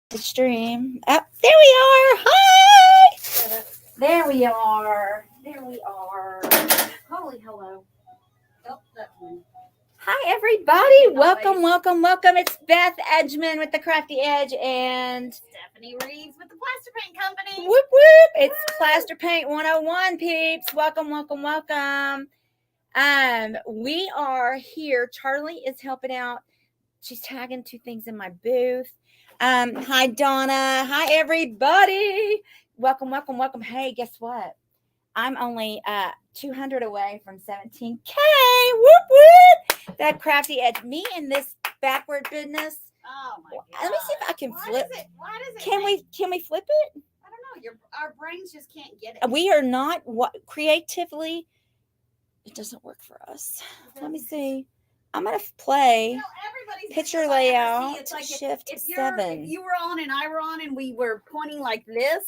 The stream. Oh, there we are. Hi. There we are. There we are. Holy hello. Oh, that's me. Hi, everybody. Welcome, welcome, welcome. It's Beth Edgman with the Crafty Edge and Stephanie Reeves with the Plaster Paint Company. whoop whoop. It's Plaster Paint 101, peeps. Welcome, welcome, welcome. We are here. Charlie is helping out. She's tagging two things in my booth. Hi, Donna. Hi, everybody. Welcome, welcome, welcome. Hey, guess what? I'm only 200 away from 17K. Whoop, whoop. That Crafty Edge. Me and this backward business. Oh my god. Let me see if I can flip. Why does it Can we flip it? I don't know. Our brains just can't get it. We are not creatively. It doesn't work for us. Let me see. I'm gonna play. Everybody's Picture layout. It's like Shift if 7. If you were on and I were on and we were pointing like this,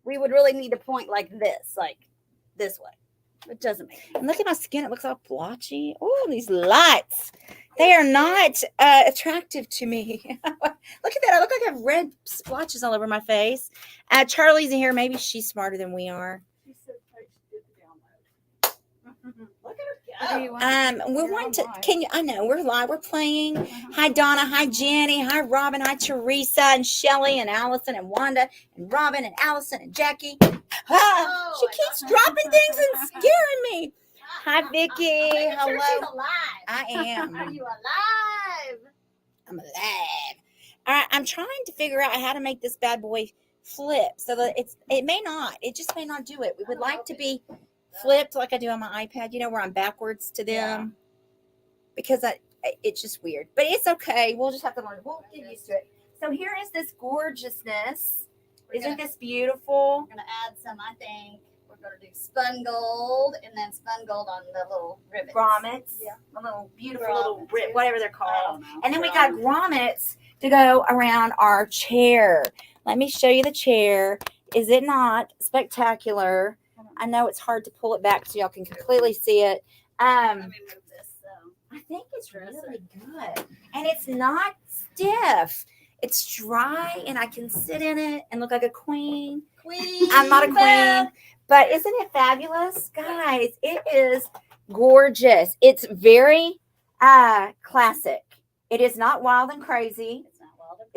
we would really need to point like this way. It doesn't make sense. And look at my skin. It looks all blotchy. Oh, these lights. They are not attractive to me. Look at that. I look like I have red splotches all over my face. Charlie's in here. Maybe she's smarter than we are. She said she did the download. Look at her go. We want to. Can you? I know we're live. We're playing. Hi Donna. Hi Jenny. Hi Robin. Hi Teresa and Shelly and Allison and Wanda and Robin and Allison and Jackie. She keeps dropping things and scaring me. Hi Vicky. Hello. Sure she's alive. I am. Are you alive? I'm alive. All right. I'm trying to figure out how to make this bad boy flip so that it just may not do it. We would like to be flipped like I do on my iPad, where I'm backwards to them, because it's just weird, but it's okay. We'll just have to learn. We'll get used to it. So here is this gorgeousness. Isn't this beautiful? We're going to add some, I think. We're going to do spun gold and then spun gold on the little rivets. Grommets. Yeah. A little beautiful little whatever they're called. Know. And then we got grommets to go around our chair. Let me show you the chair. Is it not spectacular? I know it's hard to pull it back so y'all can completely see it. Let me move this. I think it's really good. And it's not stiff. It's dry, and I can sit in it and look like a queen. I'm not a queen, but isn't it fabulous? Guys, it is gorgeous. It's very classic. It is not wild and crazy,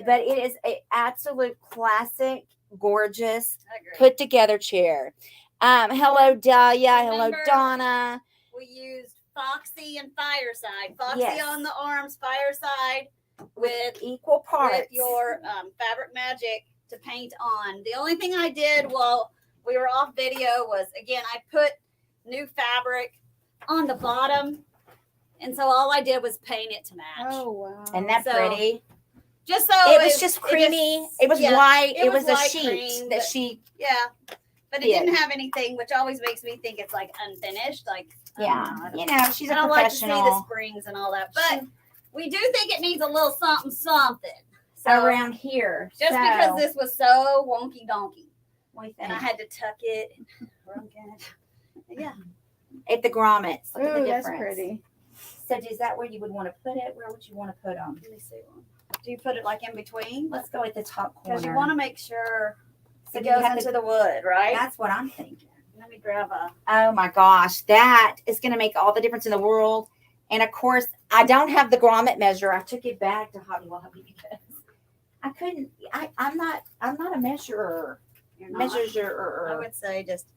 but it is an absolute classic, gorgeous, put together chair. Hello, Dahlia. Hello, Donna. We used Foxy and Fireside. Foxy on the arms, Fireside with equal parts. With your Fabric Magic to paint on. The only thing I did while we were off video was, again, I put new fabric on the bottom. And so all I did was paint it to match. Oh, wow. And that's pretty. Just so it was just creamy. It was white. It was a sheet cream, that she. Yeah. But it didn't have anything, which always makes me think it's like unfinished. Like, she's a professional. I like to see the springs and all that. But we do think it needs a little something. So around here. Just because this was so wonky donkey. And I had to tuck it. Yeah. At the grommets. Look at the difference. That's pretty. So is that where you would want to put it? Where would you want to put them? Let me see one. Do you put it like in between? Let's go at the top corner. Because you want to make sure so it goes into the wood, right? That's what I'm thinking. Let me grab a. Oh my gosh, that is going to make all the difference in the world. And of course, I don't have the grommet measure. I took it back to Hobby Lobby because I couldn't. I'm not a measurer. You're not. Measurer. I would say just.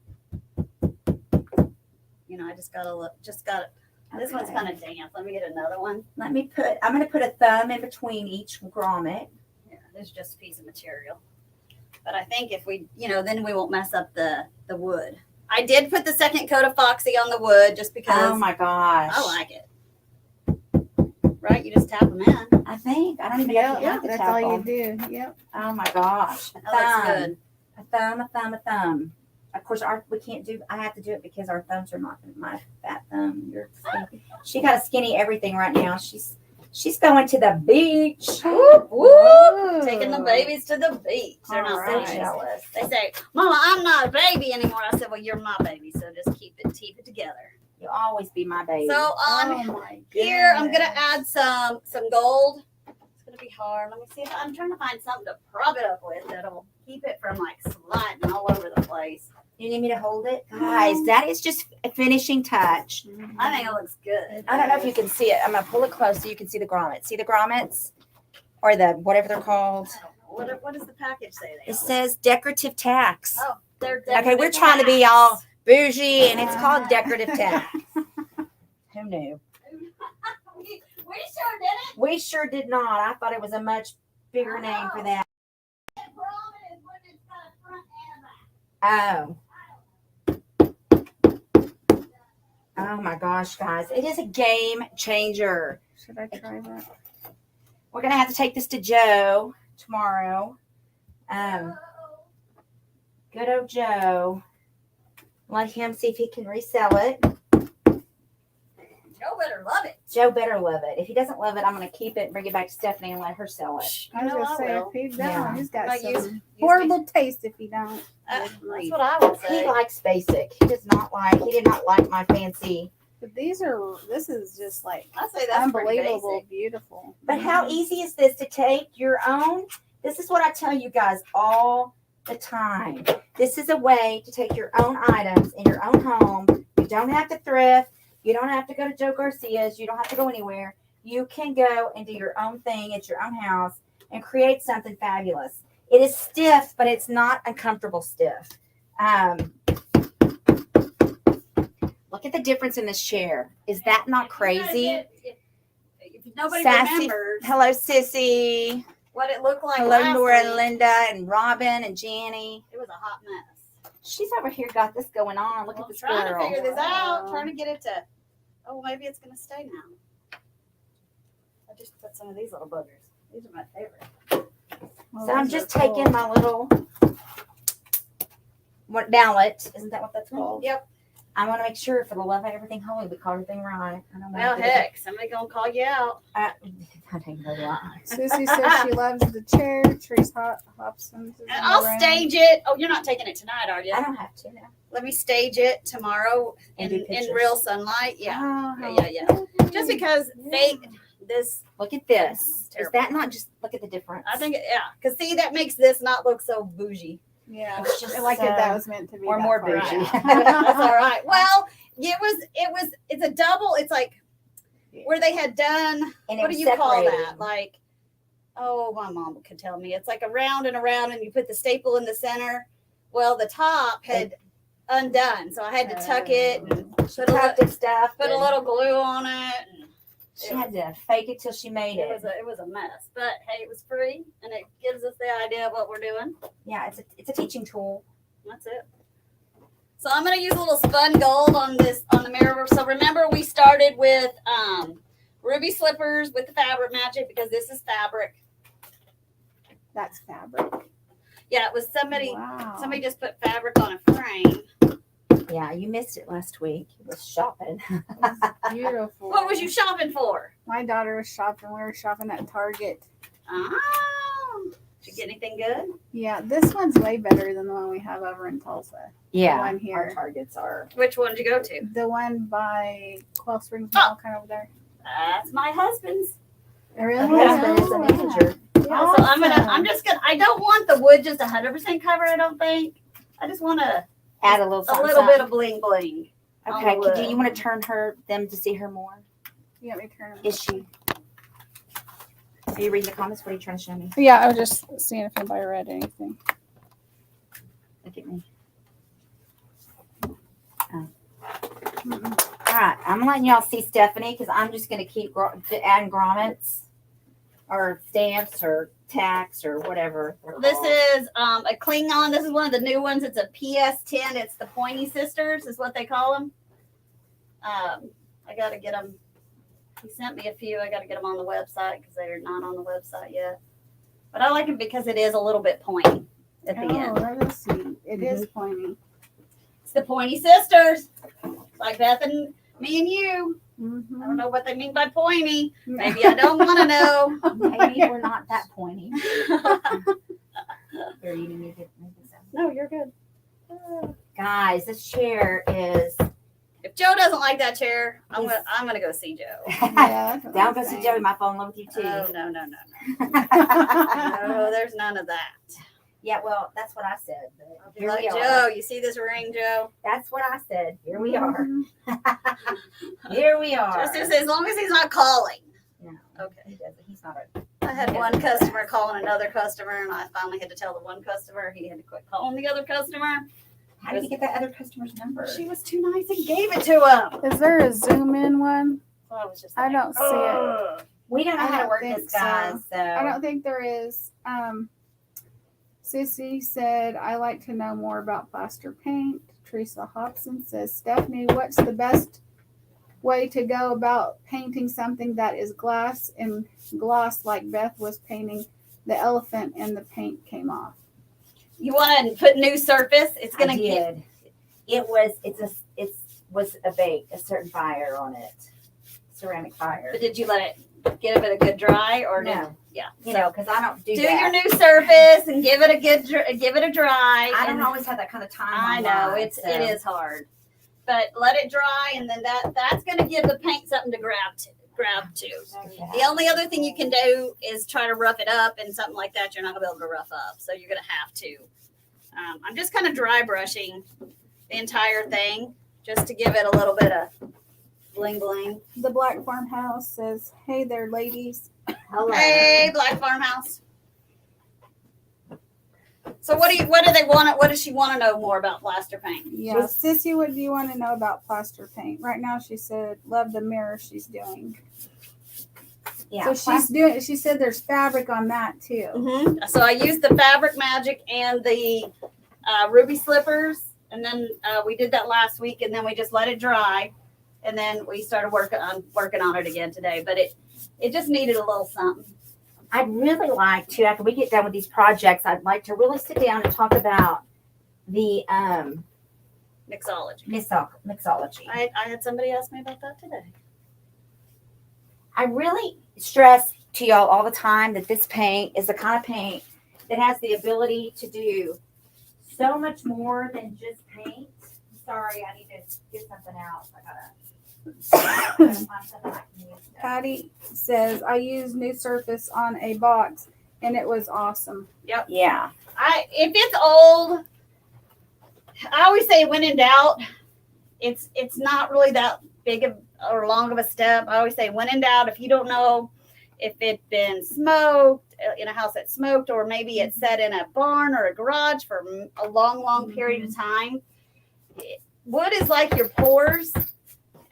I just gotta look. This one's kind of damp. Let me get another one. I'm going to put a thumb in between each grommet. Yeah, there's just a piece of material. But I think if we, then we won't mess up the wood. I did put the second coat of Foxy on the wood just because. Oh my gosh. I like it. Right? You just tap them in. I think. I don't even know if you have to that's tap all them. you do. Yep. Oh my gosh. That looks good. A thumb. Of course, we can't do. I have to do it because our thumbs are not my fat thumb. She got a skinny everything right now. She's going to the beach. Whoop, whoop. Taking the babies to the beach. They're not so so jealous. They say, "Mama, I'm not a baby anymore." I said, "Well, you're my baby, so just keep it together." You'll always be my baby. So on here, I'm gonna add some gold. It's gonna to be hard. Let me see if I'm trying to find something to prop it up with that'll keep it from like sliding all over the place. You need me to hold it? Guys, that is just a finishing touch. I think it looks good. I don't know if you can see it. I'm going to pull it close so you can see the grommets. See the grommets? Or the whatever they're called. What does the package say? It says decorative tacks. Oh, they're Okay, we're trying to be all bougie, and it's called decorative tacks. Who knew? We sure did it. We sure did not. I thought it was a much bigger name for that. Oh. Oh my gosh, guys. It is a game changer. Should I try that? We're going to have to take this to Joe tomorrow. Good old Joe. Let him see if he can resell it. Joe better love it. Joe better love it. If he doesn't love it, I'm going to keep it and bring it back to Stephanie and let her sell it. I was You know gonna say will. if he don't, Yeah. he's got Like, some use horrible taste if he don't. That's Good grief. what I would He say. likes basic. He did not like my fancy. But this is just like I say that's pretty unbelievable, basic. beautiful. But how easy is this to take your own? This is what I tell you guys all the time. This is a way to take your own items in your own home. You don't have to thrift. You don't have to go to Joe Garcia's. You don't have to go anywhere. You can go and do your own thing at your own house and create something fabulous. It is stiff, but it's not uncomfortable stiff. Look at the difference in this chair. Is that not crazy? If nobody Sassy. remembers Hello, Sissy. what it looked like Hello, last Laura week, and Linda and Robin and Janny. it was a hot mess. She's over here got this going on. Look Well, at the I'm trying to squirrel. figure this out. Trying to get it to. Oh, maybe it's gonna stay now. I just put some of these little boogers. These are my favorite. So I'm just taking my little mallet. Isn't that what that's called? Yep. I want to make sure, for the love of everything holy, we call everything right. I don't Well, know. heck, somebody gonna call you out. I ain't gonna lie. Susie says she loves the chair. Trace Hobson. And I'll stage it. Oh, you're not taking it tonight, are you? I don't have to now. Let me stage it tomorrow And in do pictures. real sunlight. Yeah. Oh, Yeah. Just because this, Look at this. It's Is terrible. that not just, look at the difference? I think, yeah. Because see, that makes this not look so bougie. Yeah, It's just, I like it. That was meant to be. or that more far. bougie. That's all right. Well, it's a double. It's like where they had done, And it what was do you call separated. that? Like, oh, my mom could tell me. It's like around and around, and you put the staple in the center. Well, the top had undone, so I had to tuck it and She tucked and stuff. put a and little glue on it. And She had to fake it till she made it. it was a mess, but hey, it was free, and it gives us the idea of what we're doing. Yeah, it's a teaching tool. That's it. So I'm going to use a little spun gold on the mirror. So remember, we started with ruby slippers with the fabric magic because this is fabric. That's fabric. Yeah, it was somebody Wow. just put fabric on a frame. Yeah, you missed it last week. You was shopping. It's beautiful. What was you shopping for? My daughter was shopping. We were shopping at Target. Oh, did you get anything good? Yeah, this one's way better than the one we have over in Tulsa. Yeah, The one here. our targets are. Which one did you go to? The one by Quail Springs Mall, kind of over there. That's my husband's. Really? My husband is a Oh, manager. Yeah. So I'm just gonna. I don't want the wood just 100% covered. I don't think. I just want Add a little a something. little bit of bling bling. Okay, on the do you wood. want to turn them to see her more? You want me to turn them? Is she? Are you reading the comments? What are you trying to show me? Yeah, I was just seeing if anybody read anything. Look at me. Mm-mm. All right, I'm letting y'all see Stephanie because I'm just going to keep adding grommets or stamps or tacks or whatever. they're This called. is a Klingon. This is one of the new ones. It's a PS10. It's the Pointy Sisters, is what they call them. I got to get them. He sent me a few. I got to get them on the website because they're not on the website yet. But I like them because it is a little bit pointy at the end. Oh, that is sweet. It is pointy. It's the Pointy Sisters, like Beth and me and you. I Mm-hmm. don't know what they mean by pointy. Maybe I don't want to know. Maybe we're not that pointy. Here, you need to make this up. No, you're good. Guys, this chair is Joe doesn't like that chair, I'm gonna go see Joe. Yeah, that's Down what I'm goes to saying. Joey. My phone in love with you too. Oh no. No, there's none of that. Yeah, well, that's what I said. But I'll be here like, we are. Joe, you see this ring, Joe? That's what I said. Here we are. Mhm. Here we are. Just as long as he's not calling. Yeah. Okay. He doesn't. He's not a. I had one customer calling another customer, and I finally had to tell the one customer he had to quit calling the other customer. How did you get that other customer's number? She was too nice and gave it to him. Is there a zoom in one? So I was just I like, don't see it. "Ugh." We don't know I how to don't work think this, guys. So I don't think there is. Sissy said, I like to know more about plaster paint. Teresa Hobson says, Stephanie, what's the best way to go about painting something that is glass and gloss like Beth was painting the elephant and the paint came off? You want to put new surface? It's I gonna get. did. It was a bake, a certain fire on it, ceramic fire. But did you let it give it a good dry or No. no? Yeah. You know, because I don't do Do that. your new surface and give it a good give it a dry. I don't and- always have that kind of time. I know it is hard, but let it dry, and then that's going to give the paint something to grab to. The only other thing you can do is try to rough it up, and something like that you're not going to be able to rough up, so you're going to have to. I'm just kind of dry brushing the entire thing just to give it a little bit of bling bling. The Black Farmhouse says, hey there, ladies. Hello. Hey, Black Farmhouse. So what do they want? What does she want to know more about plaster paint? Yeah, Sissy, what do you want to know about plaster paint? Right now, she said, love the mirror she's doing. Yeah. So she's doing. She said there's fabric on that too. Mm-hmm. So I used the Fabric Magic and the Ruby Slippers, and then we did that last week, and then we just let it dry, and then we started working on it again today. But it just needed a little something. I'd really like to, after we get done with these projects, I'd like to really sit down and talk about the Mixology. mixology. I had somebody ask me about that today. I really stress to y'all all the time that this paint is the kind of paint that has the ability to do so much more than just paint. Sorry, I need to get something out. I gotta find something I can use. Patty says, I used new surface on a box and it was awesome. Yeah. If it's old, I always say when in doubt, it's not really that big of or long of a step. I always say when in doubt, if you don't know if it's been smoked in a house that's smoked, or maybe it's set in a barn or a garage for a long period of time. Wood is like your pores.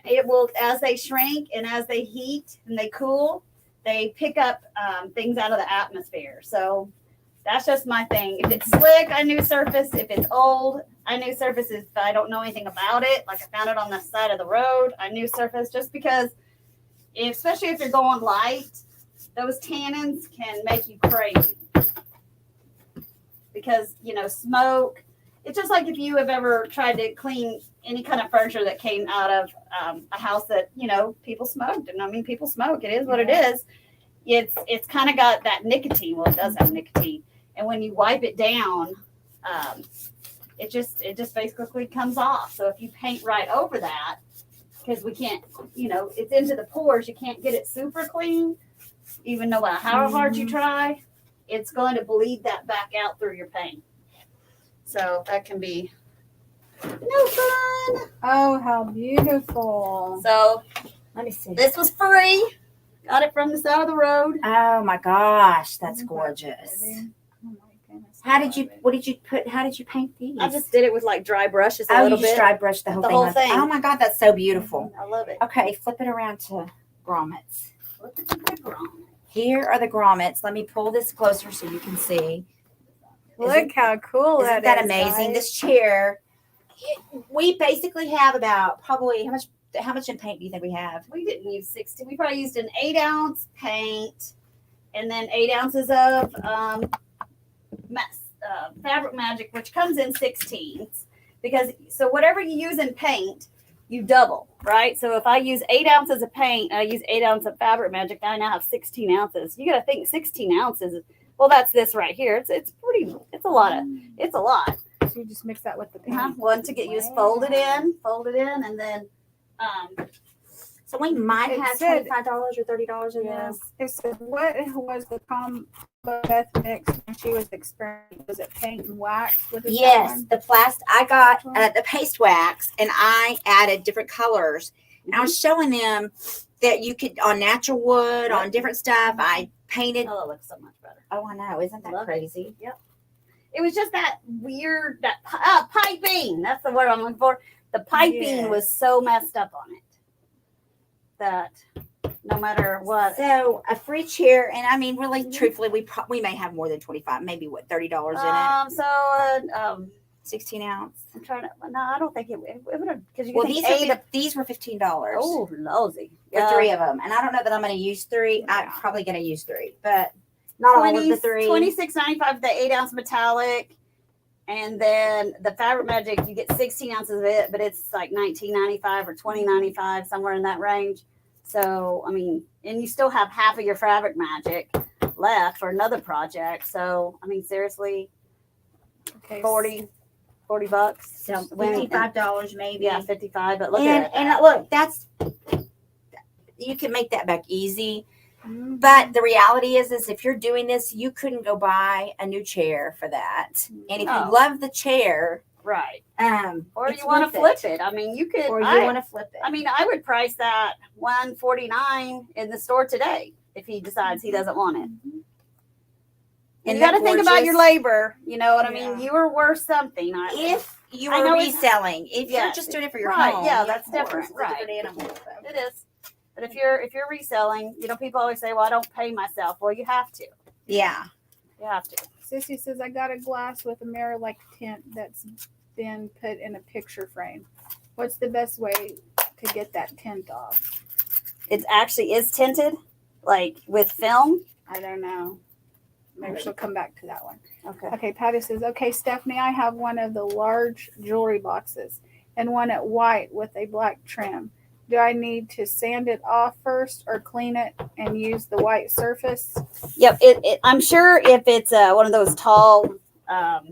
It will, as they shrink and as they heat and they cool, they pick up things out of the atmosphere. So that's just my thing. If it's slick, I new surface. If it's old, I new surface. If I don't know anything about it, like I found it on the side of the road, I new surface, just because, especially if you're going light, those tannins can make you crazy. Because, smoke. It's just like if you have ever tried to clean any kind of furniture that came out of a house that, people smoked. And I mean, people smoke. It is what it is. It's kind of got that nicotine. Well, it does have nicotine. And when you wipe it down, it just basically comes off. So if you paint right over that, because we can't, it's into the pores, you can't get it super clean, even no matter how hard you try, it's going to bleed that back out through your paint. So that can be no fun. Oh, how beautiful. So Let me see. this was free. Got it from the side of the road. Oh my gosh, that's Isn't that gorgeous. pretty? Oh my goodness. How did you paint these? I just did it with like dry brushes a you little just bit. dry brush the whole The thing. whole on. thing. Oh my God, that's so beautiful. I love it. Okay, flip it around to grommets. Here are the grommets. Let me pull this closer so you can see. Look how cool Isn't that amazing? This chair, we basically have about probably how much in paint do you think we have? We didn't use 60. We probably used an 8-ounce paint, and then 8 ounces of Fabric Magic, which comes in 16s. Because so whatever you use in paint, you double, right? So if I use 8 ounces of paint, I use 8 ounces of Fabric Magic, I now have 16 ounces. You got to think 16 ounces. Well, that's this right here. It's a lot. So you just mix that with the paint. One to get you just fold it in, and then So we might It have said- $25 or $30 in Yeah. this. It said, what was the combo Beth mix when she was experimenting? Was it paint and wax? What is that Yes, one? the I got Which one? the paste wax, and I added different colors. And I was showing them that you could on natural wood, on different stuff. I painted. Oh, it looks so much better. Oh, I know, isn't that Love it. crazy? Yep. It was just that weird piping. That's the word I'm looking for. The piping Yes. was so messed up on it that no matter what. So a free chair, and I mean, really, truthfully, we may have more than 25, maybe what $30 in it. 16 ounce. I'm trying to. No, I don't think it would have because you Well, can these were $15. Oh, lousy. For 3 of them, and I don't know that I'm going to use 3. I'm probably going to use 3, but not all of the 3. $26.95 the 8-ounce metallic, and then the Fabric Magic you get 16 ounces of it, but it's like $19.95 or $20.95 somewhere in that range. So I mean, and you still have half of your Fabric Magic left for another project. So I mean, seriously, Okay. $40. So $55 maybe. Yeah, 55. But look and at and look, that's you can make that back easy. Mhm. But the reality is if you're doing this, you couldn't go buy a new chair for that. And if No. you love the chair, right. Or it's you want to worth flip it. I mean, you could. or you want to flip it. I mean, I would price that $149 in the store today if he decides he doesn't want it. Isn't You got to that think about your gorgeous? labor. You know what I mean? Yeah. You are worth something. If you I are know it's- reselling, if you're Yes. just doing it for your Right, home, yeah, of that's course, different, it's a right. different animal, so. it is. But if you're reselling, you know, people always say, "Well, I don't pay myself." Well, you have to. Yeah. You have to. Sissy says, I got a glass with a mirror like tint that's been put in a picture frame. What's the best way to get that tint off? It actually is tinted, like with film. I don't know. Maybe she'll come back to that one. Okay. Okay, Patty says, okay, Stephanie, I have one of the large jewelry boxes and one at white with a black trim. Do I need to sand it off first or clean it and use the white surface? Yep. I'm sure if it's one of those tall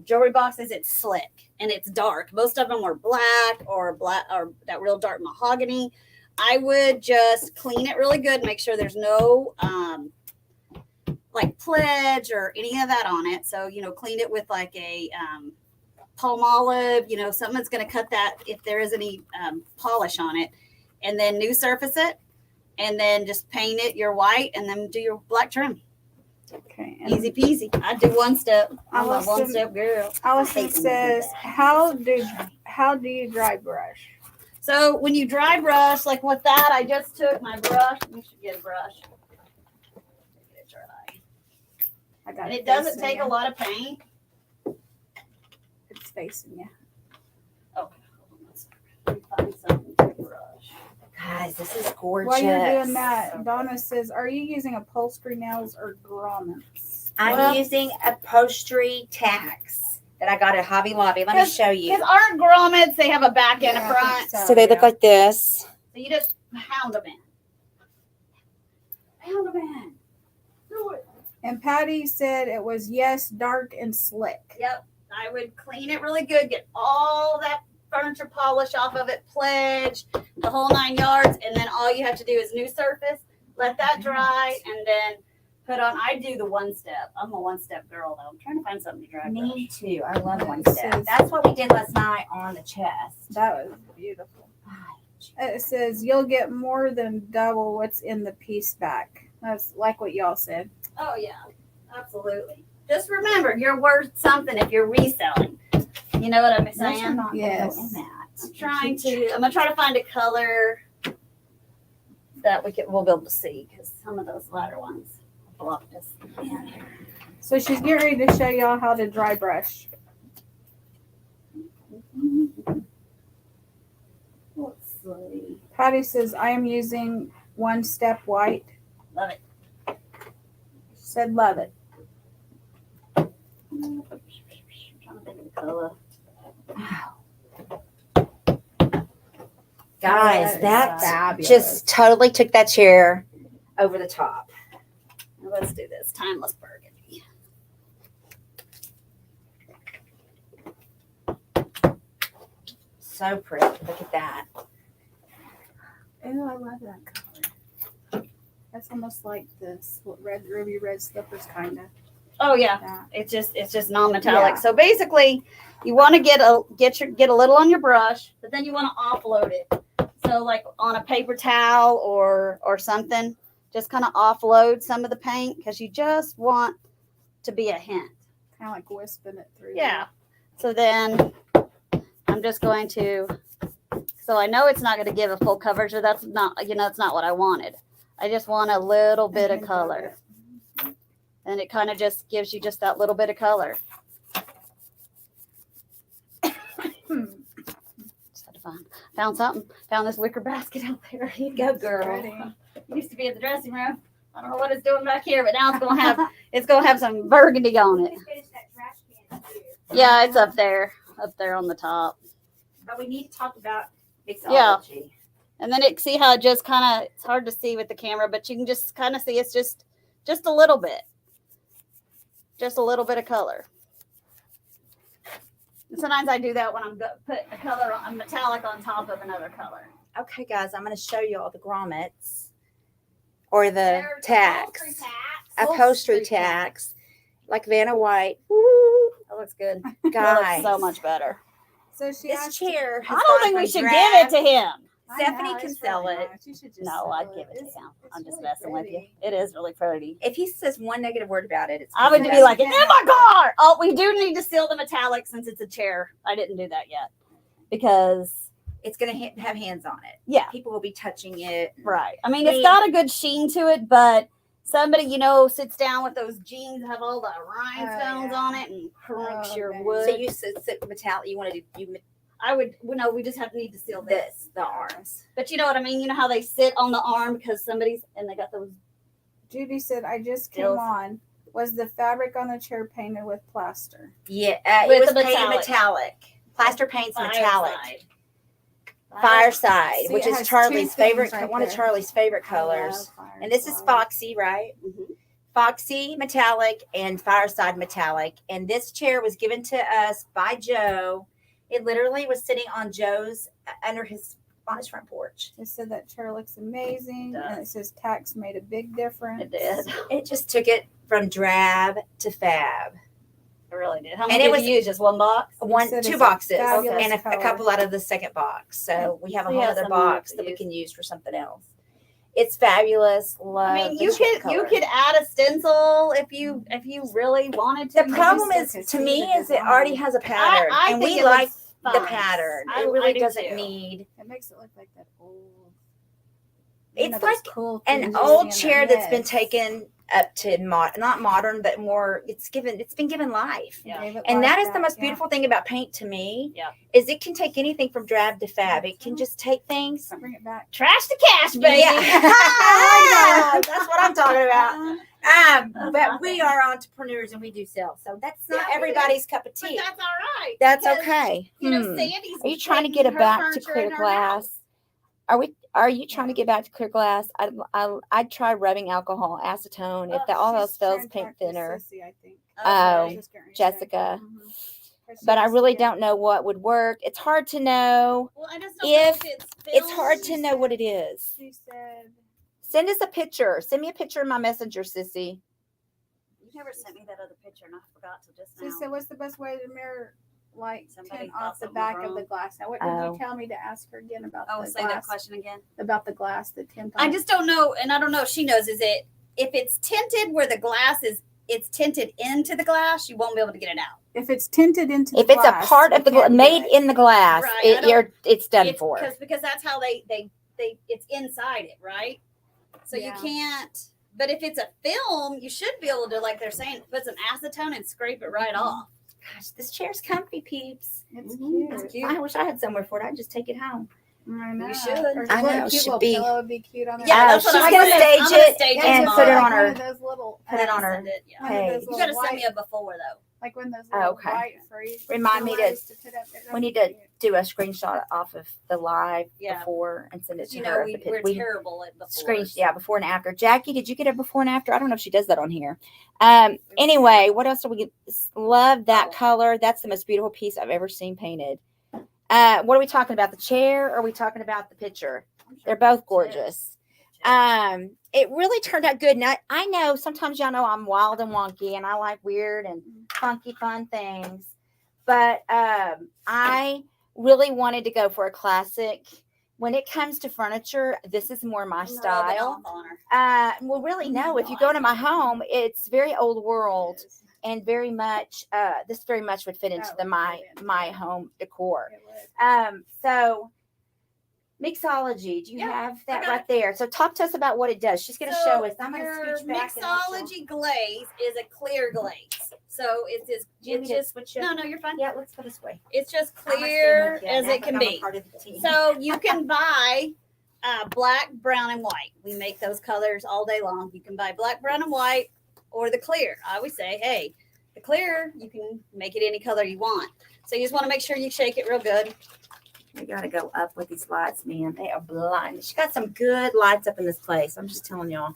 jewelry boxes, it's slick and it's dark. Most of them are black or that real dark mahogany. I would just clean it really good. Make sure there's no like pledge or any of that on it. So, you know, clean it with like a palm olive, you know, something that's going to cut that if there is any polish on it. And then new surface it. And then just paint it your white and then do your black trim. Okay. And Easy peasy. I do one step. I'm a Allison- one step girl. Allison hate when they do says, that. how do you dry brush? So when you dry brush, like with that, I just took my brush. You should get a brush. Get it dry. I got And it doesn't take a lot. lot of paint. It's facing you. Okay. Hold on a second. Let me find something to brush. Guys, this is gorgeous. While you're doing that, Donna says, are you using upholstery nails or grommets? I'm Well- using upholstery tacks that I got at Hobby Lobby. Let me show you. Because aren't grommets, they have a back and Yeah, a I front. think So they look like this. So you just pound them in. Pound them in. Do it. And Patty said it was, yes, dark and slick. Yep. I would clean it really good, get all that furniture polish off of it, pledge, the whole 9 yards, and then all you have to do is new surface, let that dry, and then put on. I do the one step. I'm a one step girl though. I'm trying to find something to dry Me brush. too. I love Yeah, one it step. says- That's what we did last night on the chest. That was beautiful. It says you'll get more than double what's in the piece back. That's like what y'all said. Oh yeah, absolutely. Just remember, you're worth something if you're reselling. You know what I'm Those are saying? not gonna Yes. go in that. I'm gonna try to find a color that we'll be able to see because some of those lighter ones blocked us in. So she's getting ready to show y'all how to dry brush. Let's see. Patty says I am using one step white. Love it. She said love it. I'm trying to think of the color. Guys, that fabulous. just totally took that chair over the top. Now let's do this. Timeless burgundy. So pretty. Look at that. Oh, I love that color. That's almost like the ruby red slippers, kind of. Oh yeah, That. it's just non-metallic. Yeah. So basically, you want to get a little on your brush, but then you want to offload it. So like on a paper towel or something, just kind of offload some of the paint because you just want to be a hint. Kind of like wisping it through. Yeah. So then I'm just going to. So I know it's not going to give a full coverage, or that's not it's not what I wanted. I just want a little bit of color. And it kind of just gives you just that little bit of color. Just had to found something. Found this wicker basket out there. Here you go, girl. Pretty. It used to be in the dressing room. I don't know what it's doing back here, but now it's gonna have some burgundy on it. Yeah, it's up there on the top. But we need to talk about mixology. Yeah. And then see how it just kind of, it's hard to see with the camera, but you can just kind of see it's just a little bit. Just a little bit of color. And sometimes I do that when I'm put a metallic on top of another color. Okay, guys, I'm going to show you all the grommets or the tacks, upholstery tacks, like Vanna White. Woo, That looks good. guys, That looks so much better. So she this asked, chair. I don't think we should give it to him. I Stephanie know, can it's sell really it. nice. You should just No, sell I'd it. give it to It's- him. it's I'm just really messing with you. pretty. It is really pretty. If he says one negative word about it, it's I would be because like, it's in my car. Oh, we do need to seal the metallic since it's a chair. I didn't do that yet because, it's going to have hands on it. yeah, People will be touching it. right. I mean, it's got a good sheen to it, but somebody, sits down with those jeans that have all the rhinestones yeah. on it and crunks Oh, your okay. wood. So you sit metallic. You want to do I would, no, we just need to seal this. the arms. But you know what I mean? You know how they sit on the arm because and they got those. Judy said, I just came Stills. on. Was the fabric on the chair painted with plaster? Yeah, With it was the painted metallic. metallic. Plaster paint's metallic. Fireside. Fireside, See, which it is has Charlie's two things favorite, right one of there. Charlie's favorite I colors. love And this is Fireside. Foxy, right? Mhm. Foxy metallic and Fireside metallic. And this chair was given to us by Joe. It literally was sitting on Joe's on his front porch. It said that chair looks amazing, It does. and it says tax made a big difference. It did. It just took it from drab to fab. It really did. How And many it did was- you use? Just one box? said Two it's a boxes fabulous and a color. couple out of the second box. So we have a So whole you have other some more box to that we use. can use for something else. It's fabulous. Love. I mean, the you chip could color. add a stencil if you really wanted to. The problem still is, can to see me, the is it already design. has a pattern, I and think we it like looks the fine. pattern. I It really do doesn't too. need. It makes it look like that old. It's those like cool an things you old see in chair the that's been mix. taken up to not modern, but more. It's been given life. Yeah. Gave it And life that is the back, most yeah. beautiful thing about paint to me. Yeah. Is it can take anything from drab to fab. It can just take things. Bring it back. Trash to cash, baby. Yeah. That's what I'm talking about. But we are entrepreneurs and we do sell. So that's not Yeah, everybody's cup of But tea. that's all right. That's because, okay. Sandy's. Are you trying to taking get it her back to furniture clear in her glass? house. Are you trying to get back to clear glass? I'd try rubbing alcohol, acetone. If all She's else fails, trying to paint talk to thinner. Sissy, I think. Oh, She's getting ready to- Jessica. Mhm. But I She's really scared. don't know what would work. It's hard to know. Well, I just don't know If if It's hard to know what it is. She said, Send us a picture. Send me a picture in my messenger, sissy. You never sent me that other picture, and I forgot to just she now. said, what's the best way to mirror light Somebody tint thought off the something was back of wrong. the glass? Now, what did Oh. you tell me to ask her again about Oh, the say that glass? question again. About the glass, the tint. I on it? just don't know, and I don't know if she knows. Is it if it's tinted where the glass is? It's tinted into the glass. You won't be able to get it out. If it's tinted into If the it's glass, a part you of the can't do made it. in the glass, Right, it's done for. Because that's how they it's inside it, right? So Yeah. you can't. But if it's a film, you should be able to, like they're saying, put some acetone and scrape it right off. Gosh, this chair's comfy, peeps. It's Mhm. cute. It's cute. I wish I had somewhere for it. I'd just take it home. I know. should. Or I what know, a cute should little be- pillow would be cute on there. Yeah, Oh, that's what she's I'm gonna saying. stage I'm gonna it stage and tomorrow. put it on Like her. one of those little, Put it on her. Send it, yeah. one of Hey. those You little gotta send white- me a before though. like when those Oh, little okay. white freeze Remind me to- pillows put up there. We need That'd to be cute. do a screenshot off of the live Yeah. before and send it to You her. know, The we're pic- terrible at before. yeah, before and after. Jackie, did you get a before and after? I don't know if she does that on here. Anyway, what else do we get? Love that color. That's the most beautiful piece I've ever seen painted. What are we talking about? The chair or are we talking about the picture? They're both gorgeous. It really turned out good. Now, I know sometimes y'all know I'm wild and wonky and I like weird and funky fun things. But I really wanted to go for a classic. When it comes to furniture, this is more my style. Well, really, no. If you go to my home, it's very old world and very much. This very much would fit into my home decor. So mixology. Do you have that right there? So talk to us about what it does. She's going to show us. I'm going to scooch back. Mixology glaze is a clear glaze. So it's just no, you're fine. Yeah, let's go this way. It's just clear as it can be. So you can buy black, brown, and white. We make those colors all day long. You can buy black, brown, and white, or the clear. I always say, hey, the clear, you can make it any color you want. So you just want to make sure you shake it real good. We got to go up with these lights, man. They are blind. She got some good lights up in this place. I'm just telling y'all.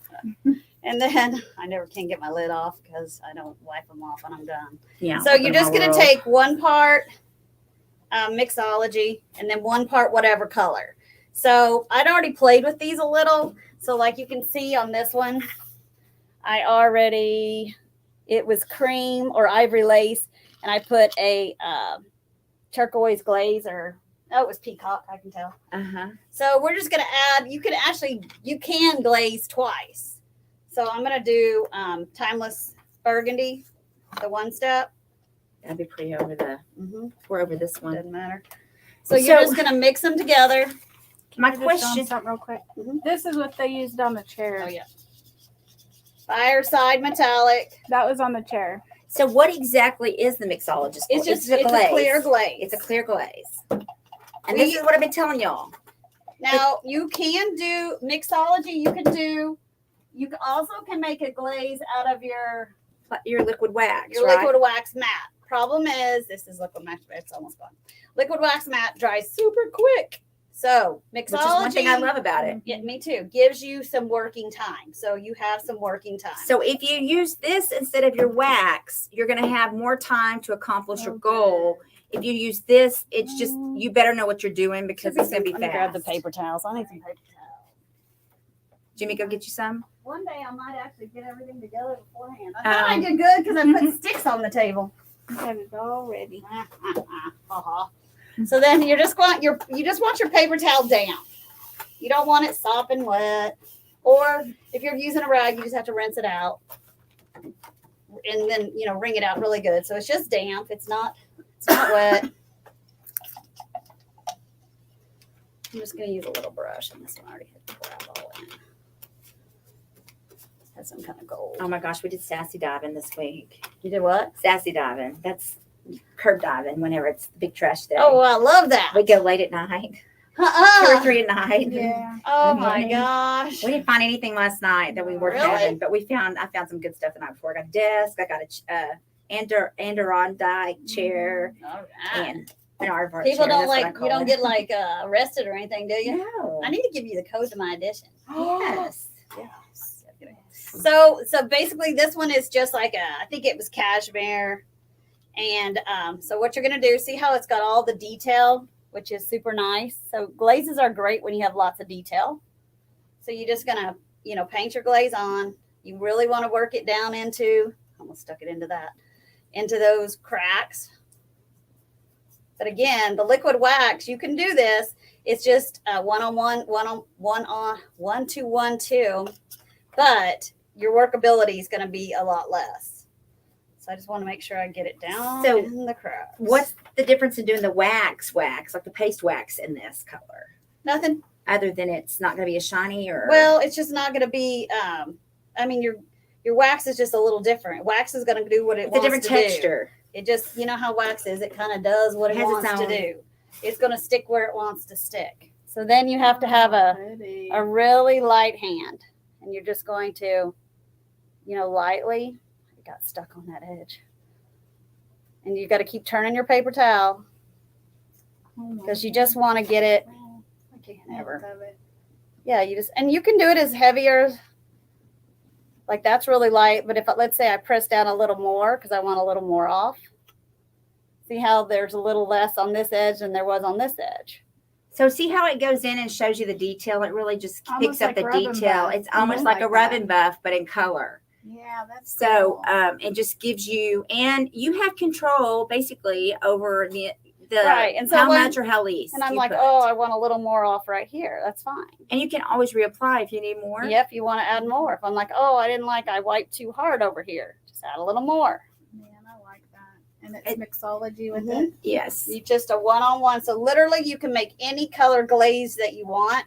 And then I never can get my lid off because I don't wipe them off when I'm done. Yeah. So you're just going to take 1 part mixology and then 1 part whatever color. So I'd already played with these a little. So like you can see on this one, it was cream or ivory lace. And I put a turquoise glaze it was peacock, I can tell. So we're just going to add, you can glaze twice. So I'm going to do timeless burgundy, the 1 step. That'd be pretty over pour over this one. Doesn't matter. So you're just going to mix them together. My question. Something real quick. This is what they used on the chair. Oh, yeah. Fireside metallic. That was on the chair. So what exactly is the mixologist? It's a clear glaze. It's a clear glaze. And this is what I've been telling y'all. Now, you can do mixology. You also can make a glaze out of your liquid wax. Liquid wax mat. Problem is, this is liquid wax. It's almost gone. Liquid wax mat dries super quick. So mixology. Which is one thing I love about it. Yeah, me too. Gives you some working time. So you have some working time. So if you use this instead of your wax, you're going to have more time to accomplish your goal. If you use this, it's just, you better know what you're doing because it's going to be fast. Grab the paper towels. I need some paper towels. Jimmy, go get you some. One day I might actually get everything together beforehand. I thought I did good because I put sticks on the table. I have it all ready. So then you just want your paper towel down. You don't want it sopping wet. Or if you're using a rag, you just have to rinse it out. And then, wring it out really good. So it's just damp. It's not wet. I'm just going to use a little brush. And this one already had to pour out all in. Has some kind of gold. Oh my gosh, we did sassy diving this week. You did what? Sassy diving. That's curb diving whenever it's the big trash day. Oh, I love that. We go late at night. 2 or 3 at night. Yeah. Oh my gosh. We didn't find anything last night that we were having, but I found some good stuff the night before. I got a desk. I got a Adirondack chair. All right. And an aardvark People chair. you don't get arrested or anything, do you? No. I need to give you the code to my addition. Yes. So basically this one is just like I think it was cashmere. And so what you're going to do, see how it's got all the detail, which is super nice. So glazes are great when you have lots of detail. So you're just going to, paint your glaze on. You really want to work it down into, almost stuck it into those cracks. But again, the liquid wax, you can do this. It's just 1-on-1, 1-2-1-2. But your workability is going to be a lot less. So I just want to make sure I get it down in the cracks. What's the difference in doing the wax, like the paste wax in this color? Nothing. Other than it's not going to be as shiny or? Well, it's just not going to be, your wax is just a little different. Wax is going to do what it wants to do. It's a different texture. It just, how wax is. It kind of does what it wants to do. It's going to stick where it wants to stick. So then you have to have a really light hand. And you're just going to, lightly. It got stuck on that edge. And you got to keep turning your paper towel. Because you just want to get it. I can't ever. Yeah, and you can do it as heavier. Like that's really light. But let's say I press down a little more because I want a little more off. See how there's a little less on this edge than there was on this edge. So see how it goes in and shows you the detail? It really just Almost picks up like the rub and detail. buff. It's almost Mhm. like a Like rub that. and buff, but in color. Yeah, that's So cool. it just gives you, and you have control basically over the Right, and so how when- much or how least. And I'm you like, put. oh, I want a little more off right here. That's fine. And you can always reapply if you need more. Yep, you want to add more. If I'm like, oh, I wiped too hard over here, just add a little more. Man, I like that. And it's mixology with Mhm. it. Yes. You just a one-on-one. So literally you can make any color glaze that you want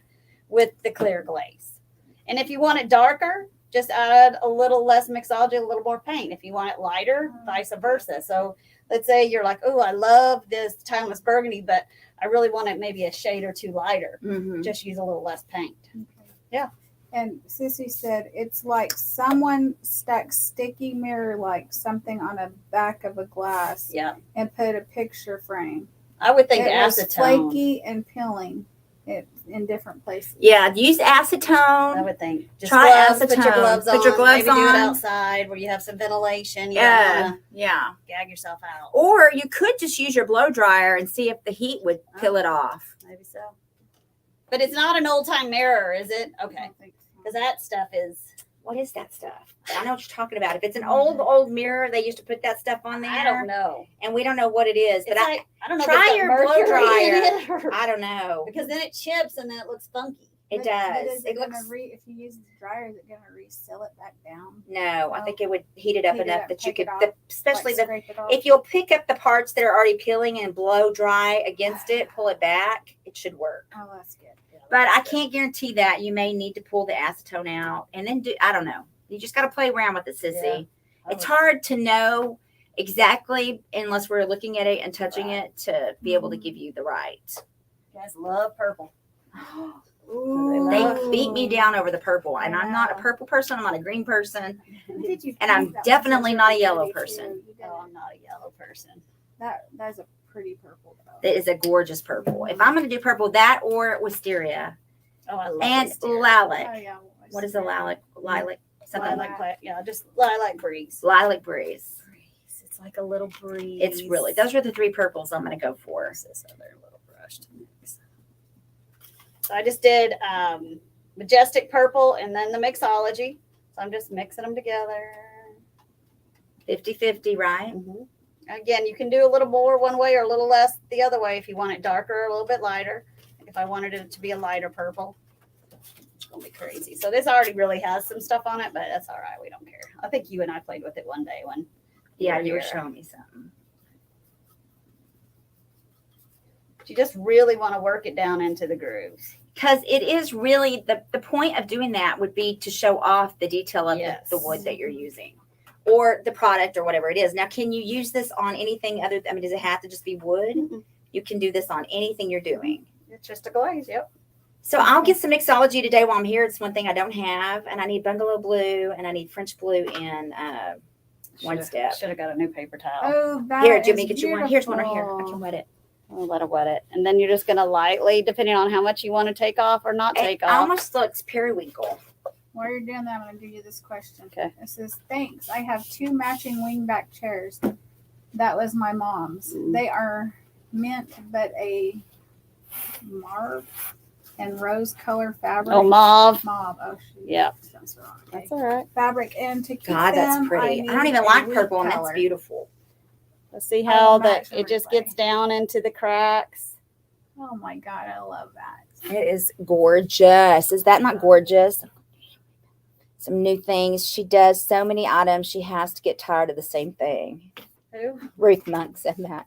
with the clear glaze. And if you want it darker, just add a little less mixology, a little more paint. If you want it lighter, vice versa. So let's say you're like, oh, I love this timeless burgundy, but I really want it maybe a shade or two lighter. Mm-hmm. Just use a little less paint. Okay. Yeah. And Sissy said it's like someone stuck sticky mirror like something on a back of a glass Yeah. and put a picture frame. I would think It was acetone. flaky and peeling it in different places. Yeah, use I acetone. would think. Just Try gloves, put your acetone. gloves on. Put your gloves Maybe do it on. outside where you have some ventilation. You Yeah, don't wanna yeah. gag yourself out. Or you could just use your blow dryer and see if the heat would peel it off. Maybe so. But it's not an old time mirror, is it? I Okay. don't think so. Because that stuff is. What is that stuff? I know what you're talking about. If it's an old mirror, they used to put that stuff on there. I don't know. And we don't know what it is. But It's like, I don't know. try if it's your got blow mercury in dryer. it or- I don't know. because then it chips and then it looks funky. It But does. Is it It gonna looks. if you use the dryer, is it gonna reseal it back down? No, I think it would heat it up Heat it enough up, that you take could, it off, especially Like, scrape it off? if you'll pick up the parts that are already peeling and blow dry against it, pull it back, it should work. Oh, that's good. But I can't guarantee that. You may need to pull the acetone out and then do, I don't know. You just got to play around with it, sissy. It's hard to know exactly unless we're looking at it and touching it to be able to give you the right. You guys love purple. Ooh. They beat me down over the purple, and I'm not a purple person. I'm not a green person. Who did you And paint I'm that was definitely such not a yellow pretty, person. too? You did Oh, it. I'm not a yellow person. That's a pretty purple though. It is a gorgeous purple. If I'm going to do purple, that or wisteria Oh, I love and wisteria. lilac. Oh yeah. What is a lilac? Lilac, something like Lilac, just lilac breeze. lilac breeze. It's like a little breeze. It's really, those are the three purples I'm going to go for. Where's this other little brush to mix? So I just did majestic purple and then the mixology. So I'm just mixing them together. 50-50, right? Mm-hmm. Again, you can do a little more one way or a little less the other way if you want it darker or a little bit lighter. If I wanted it to be a lighter purple, it's going to be crazy. So this already really has some stuff on it, but that's all right. We don't care. I think you and I played with it one day when Yeah, you were here. showing me something. You just really want to work it down into the grooves. Because it is really, the point of doing that would be to show off the detail of Yes. the wood that you're using. Or the product or whatever it is. Now, can you use this on anything other? I mean, does it have to just be wood? Mhm. You can do this on anything you're doing. It's just a glaze, yep. So I'll get some mixology today while I'm here. It's one thing I don't have. And I need bungalow blue and I need French blue in one step. Should have got a new paper towel. Oh, that Here, Jimmy, is get you one. Here's one right here. I beautiful. can wet it. We'll let it wet it. And then you're just going to lightly, depending on how much you want to take off or not take It off. almost looks periwinkle. While you're doing that, I'm going to give you this question. Okay. It says, thanks. I have 2 matching wingback chairs. That was my mom's. Mm. They are mint, but a mauve and rose color fabric. Oh, mauve. Mauve. Oh, shoot. Yeah. That's wrong. Okay. That's all right. Fabric. And to keep God, that's them, pretty. I don't need even a like wheat purple, and that's color. beautiful. Let's see I how will that match and it just replay. gets down into the cracks. Oh my God, I love that. It is gorgeous. Is that not gorgeous? Some new things. She does so many items. She has to get tired of the same thing. Who? Ruth Monk said that.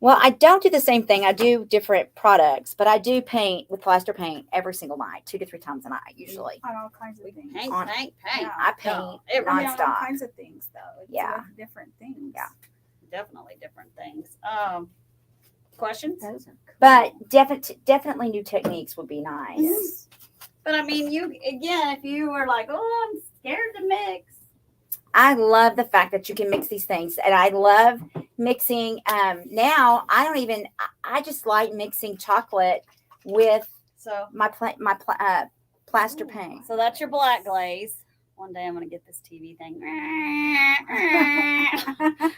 Well, I don't do the same thing. I do different products, but I do paint with plaster paint every single night, 2 to 3 times a night, usually. On all kinds of things. Paint, On- paint. Yeah. I paint No, it- I mean, on all nonstop. kinds of things, though. It's Yeah. with different things. Yeah. Definitely different things. Questions? Those are cool. But definitely new techniques would be nice. Yes. But I mean, you again, if you were like, oh, I'm scared to mix. I love the fact that you can mix these things, and I love mixing. Now I just like mixing chocolate with So, plaster paint. so that's your black glaze. One day I'm gonna get this TV thing.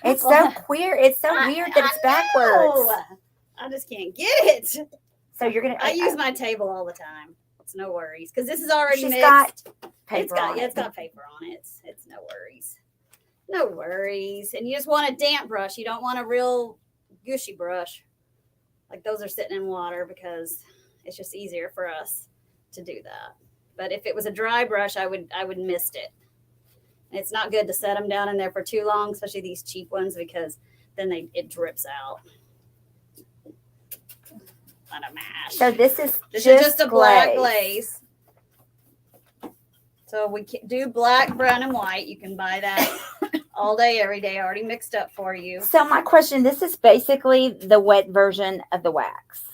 It's so queer. It's so weird that it's backwards. I just can't get it. So you're gonna. I use my table all the time. It's no worries because this is already She's mixed. got paper on It's got paper on it. It's no worries. No worries. And you just want a damp brush. You don't want a real gushy brush. Like those are sitting in water because it's just easier for us to do that. But if it was a dry brush, I would mist it. And it's not good to set them down in there for too long, especially these cheap ones, because then it drips out. On a mash. So this is just a black glaze. So we can do black, brown, and white. You can buy that all day, every day, already mixed up for you. So my question: this is basically the wet version of the wax.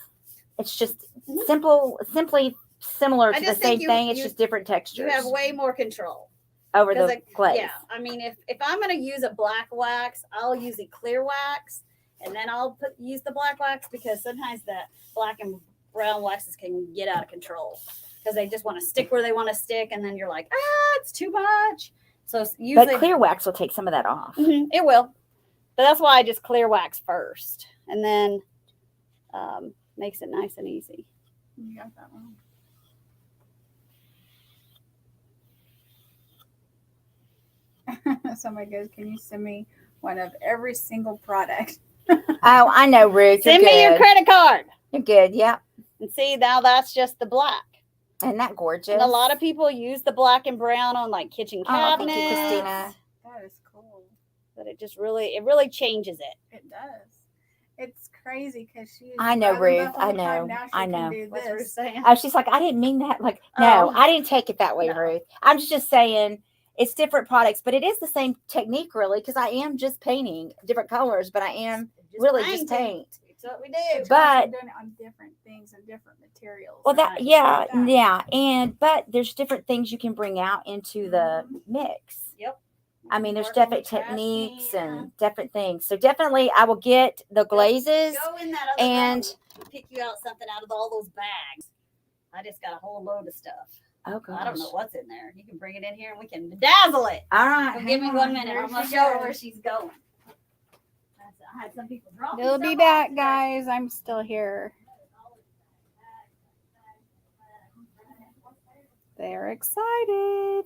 It's just simply similar to the same thing. It's just different textures. You have way more control over the glaze. Yeah, I mean, if I'm going to use a black wax, I'll use a clear wax. And then I'll use the black wax because sometimes the black and brown waxes can get out of control because they just want to stick where they want to stick. And then you're like, it's too much. So usually, but clear wax will take some of that off. It will. But that's why I just clear wax first and then makes it nice and easy. You got that one. Somebody goes, can you send me one of every single product? Oh, I know, Ruth. Send me your credit card. You're good. Yep. And see, now that's just the black. Isn't that gorgeous? And a lot of people use the black and brown on like kitchen cabinets. Thank you, Christina. That is cool. But it really changes it. It does. It's crazy because she. I know, Ruth. I know. I know. What's Ruth saying? Oh, she's like, I didn't mean that. Like, no, I didn't take it that way, Ruth. I'm just saying. It's different products, but it is the same technique, really, because I am just painting different colors, but I am just paint. That's what we do. But doing it on different things and different materials. Well, but there's different things you can bring out into the mix. Yep. I mean, there's different techniques and different things. So definitely, I will get the glazes. Go in that other and pick you out something out of all those bags. I just got a whole load of stuff. Oh, gosh. I don't know what's in there. You can bring it in here and we can dazzle it. All right. So give me 1 minute. I'm going to show her where she's going. I had some people drop. We'll be back, guys. I'm still here. They're excited.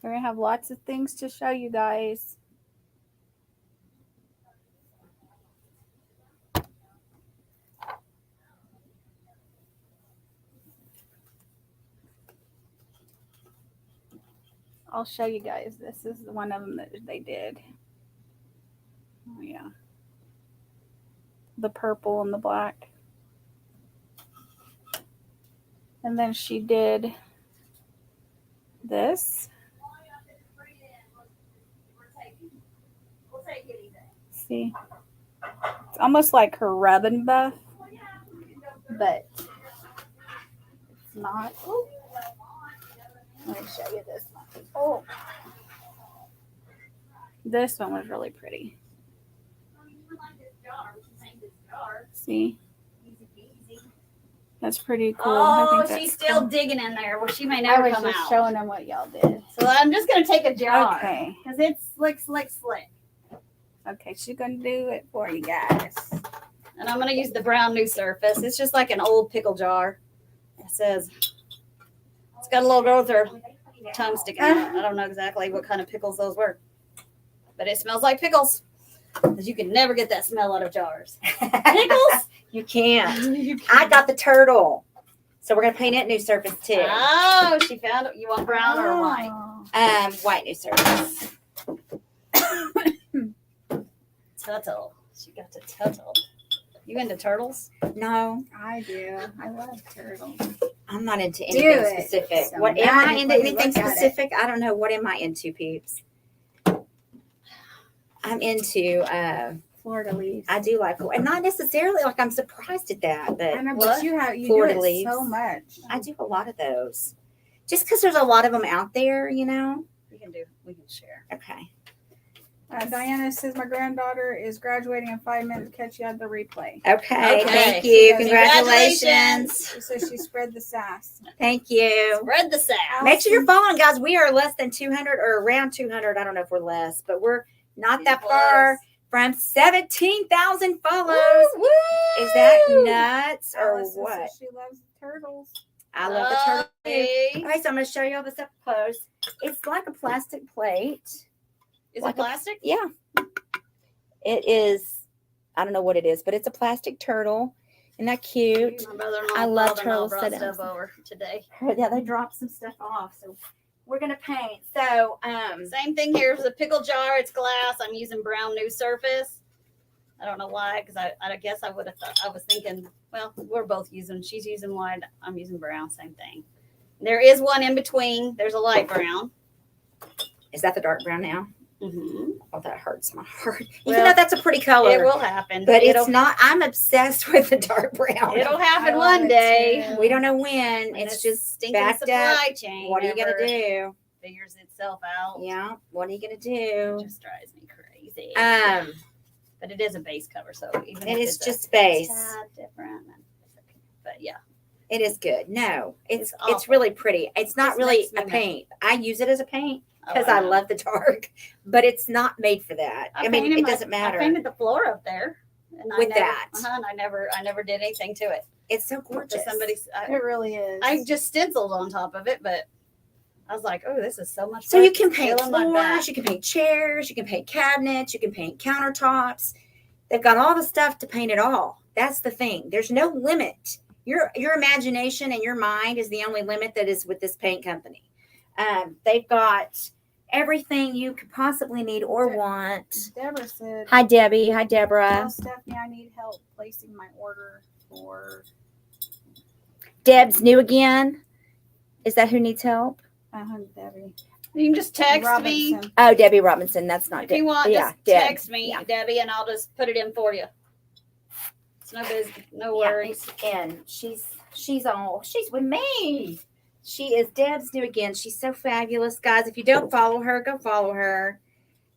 We're going to have lots of things to show you guys. I'll show you guys. This is one of them that they did. Oh, yeah. The purple and the black. And then she did this. See? It's almost like her rub and buff, but it's not. Ooh. Let me show you this one. Oh, this one was really pretty. See? That's pretty cool. Oh, she's still digging in there. Well, she may never come out. I was just showing them what y'all did. So I'm just going to take a jar. Okay. Because it's slick. Okay, she's going to do it for you guys. And I'm going to use the brown new surface. It's just like an old pickle jar. It says, it's got a little girl with her tongue sticking out. I don't know exactly what kind of pickles those were. But it smells like pickles. Because you can never get that smell out of jars. Pickles? You can't. I got the turtle. So we're going to paint it new surface too. Oh, she found it. You want brown or white? White new surface. Turtle. She got the turtle. You into turtles? No. I do. I love turtles. I'm not into anything specific. So what am I into? Anything specific? I don't know. What am I into, peeps? I'm into Florida leaves. I do like, and not necessarily like I'm surprised at that, but I know, but you Florida do it leaves so much. I do a lot of those, just because there's a lot of them out there, you know. We can share. Okay. Diana says my granddaughter is graduating in 5 minutes. Catch you at the replay. Okay. Thank you. Congratulations. She says she spread the sass. Thank you. Spread the sass. Make sure you're following, guys. We are less than 200 or around 200. I don't know if we're less, but we're not that far from 17,000 follows. Woo, woo! Is that nuts or Allison what? says she loves turtles. I love the turtle. too. Okay. Okay, so I'm going to show you all this up close. It's like a plastic plate. Is Like it plastic? Yeah. It is. I don't know what it is, but it's a plastic turtle. Isn't that cute? My brother-in-law I love father-in-law turtle brought sit-downs. stuff over today. Yeah, they dropped some stuff off. So we're going to paint. So, Same thing here. It's a pickle jar. It's glass. I'm using brown new surface. I don't know why, because I guess I would have thought, I was thinking, well, we're both using, she's using white, I'm using brown, same thing. There is one in between. There's a light brown. is that the dark brown now? Mm-hmm. Oh, that hurts my heart. Well, Even though that's a pretty color. It will happen. But it'll, it's not. I'm obsessed with the dark brown. It'll happen I love one it day. too. We don't know when. When It's this just stinking backed supply up. chain. What are you going never to do? Figures itself out. Yeah. What are you going to It do? just drives me crazy. But it is a base cover, so even It if is it's just a space. tad different. But yeah, It is good. No, it's awful. really pretty. It's not Just really makes me a paint. I use it as a paint Oh, because I know. love the dark, but it's not made for that. I mean, painted it my- doesn't matter. I painted the floor up there, and With I never, that. and I never did anything to it. It's so gorgeous. It really is. I just stenciled on top of it, but I was like, oh, this is so much. So fun. you can paint Feeling my back. floors, you can paint chairs, you can paint cabinets, you can paint countertops. They've got all the stuff to paint it all. That's the thing. There's no limit. Your imagination and your mind is the only limit that is with this paint company. They've got everything you could possibly need or want. Deborah said, Hi, Debbie. Hi, Deborah. "Tell Stephanie I need help placing my order for Deb's new again. Is that who needs help? Debbie You can just text me Robinson." Oh, Debbie Robinson. That's not if you Deb. want. Yeah, Just Deb. text me, Yeah. Debbie, and I'll just put it in for you. It's no business, no Yeah, worries. and she's with me. She is Deb's new again. She's so fabulous, guys. If you don't follow her, go follow her.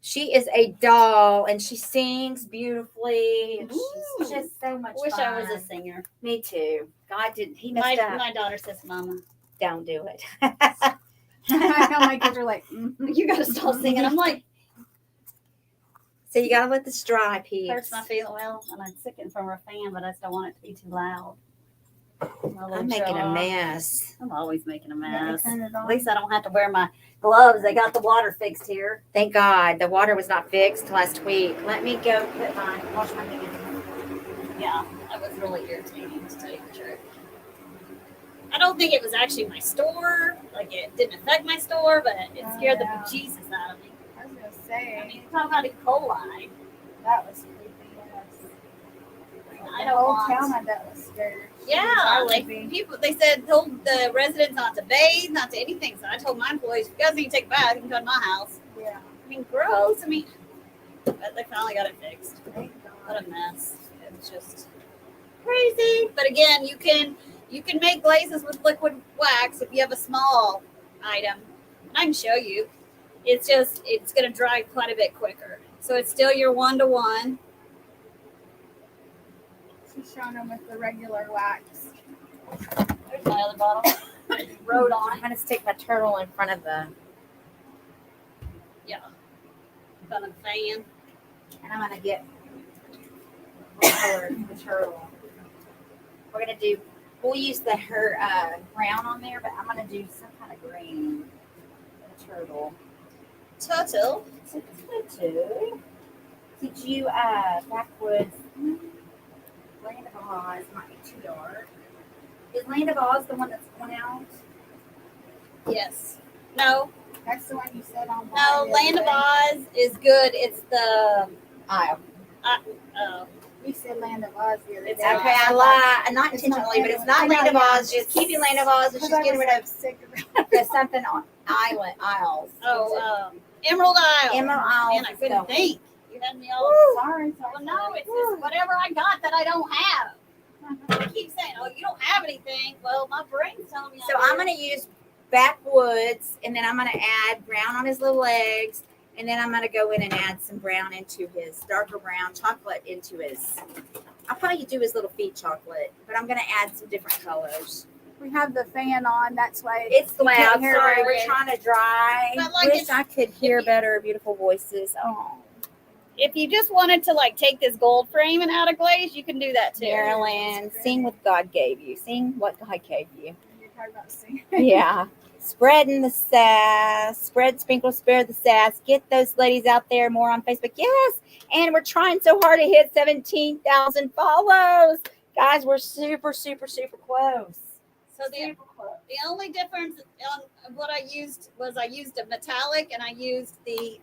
She is a doll, and she sings beautifully. And she's Ooh. just so much Wish fun. I was a singer. Me too. God didn't. He My messed up. my daughter says, "Mama, Don't do it. I know my kids are like, you got to stop singing." I'm like, So you gotta let this dry, Pete. hurts my feeling. Well, and I'm sicking from her fan, but I just don't want it to be too loud. I'm making a mess. I'm always making a "Let me mess. turn it At on." least I don't have to wear my gloves. They got the water fixed here. Thank God the water was not fixed last week. Let me go wash my hands. Yeah, that was really irritating to tell you the truth. I don't think it was actually my store. Like, it didn't affect my store, but it scared the yeah. bejesus out of me. I was gonna say, I mean, talk about E. coli. that was creepy. Yes. I The don't whole want- town I bet was scared. Yeah, I would like be. people, they said told the residents not to bathe, not to anything. So I told my employees, if you guys need to take a bath, you can come to my house. Yeah. I mean, gross. I mean, but they finally got it fixed. Thank What God. a mess. It was just crazy. But again, you can make glazes with liquid wax if you have a small item. And I can show you. It's going to dry quite a bit quicker. So it's still your 1-to-1. She's showing them with the regular wax. There's my other bottle. Wrote on I'm it. gonna stick my turtle in front of the, Yeah. Kind of fan. and I'm gonna get the turtle. We're gonna do. We'll use her brown on there, but I'm gonna do some kind of green for the turtle. Turtle. So it's good too. Did you backwoods? Land of Oz might be too dark. Is Land of Oz the one that's going out? Yes. No. That's the one you said on. No. Land of Oz is good. It's the. Aisle. You said Land of Oz the other It's day. Okay, I lied. Not It's not intentionally, but it's Land not of- Land of I know, Oz. Just keeping Land of Oz, and Because she's I getting was rid like of sick of the something on Isles. Emerald Isle. Emerald Isle. Man, I couldn't think. You had me all. Sorry. Well, no, it's just whatever I got that I don't have. I keep saying, "Oh, you don't have anything." Well, my brain's telling me. So I'm going to use backwoods, and then I'm going to add brown on his little legs, and then I'm going to go in and add some brown into his darker brown chocolate into his. I'll probably do his little feet chocolate, but I'm going to add some different colors. We have the fan on. That's why It's you loud. can't hear Sorry, very we're good. trying to dry. But like Wish I could hear better beautiful voices. Oh, if you just wanted to like take this gold frame and add a glaze, you can do that too. Marilyn, sing what God gave you. Sing what God gave you. You're talking about singing. Yeah. Spreading the sass. Spread, sprinkle, spare the sass. Get those ladies out there more on Facebook. Yes. And we're trying so hard to hit 17,000 follows. Guys, we're super, super, super close. So the only difference on what I used was I used a metallic and I used the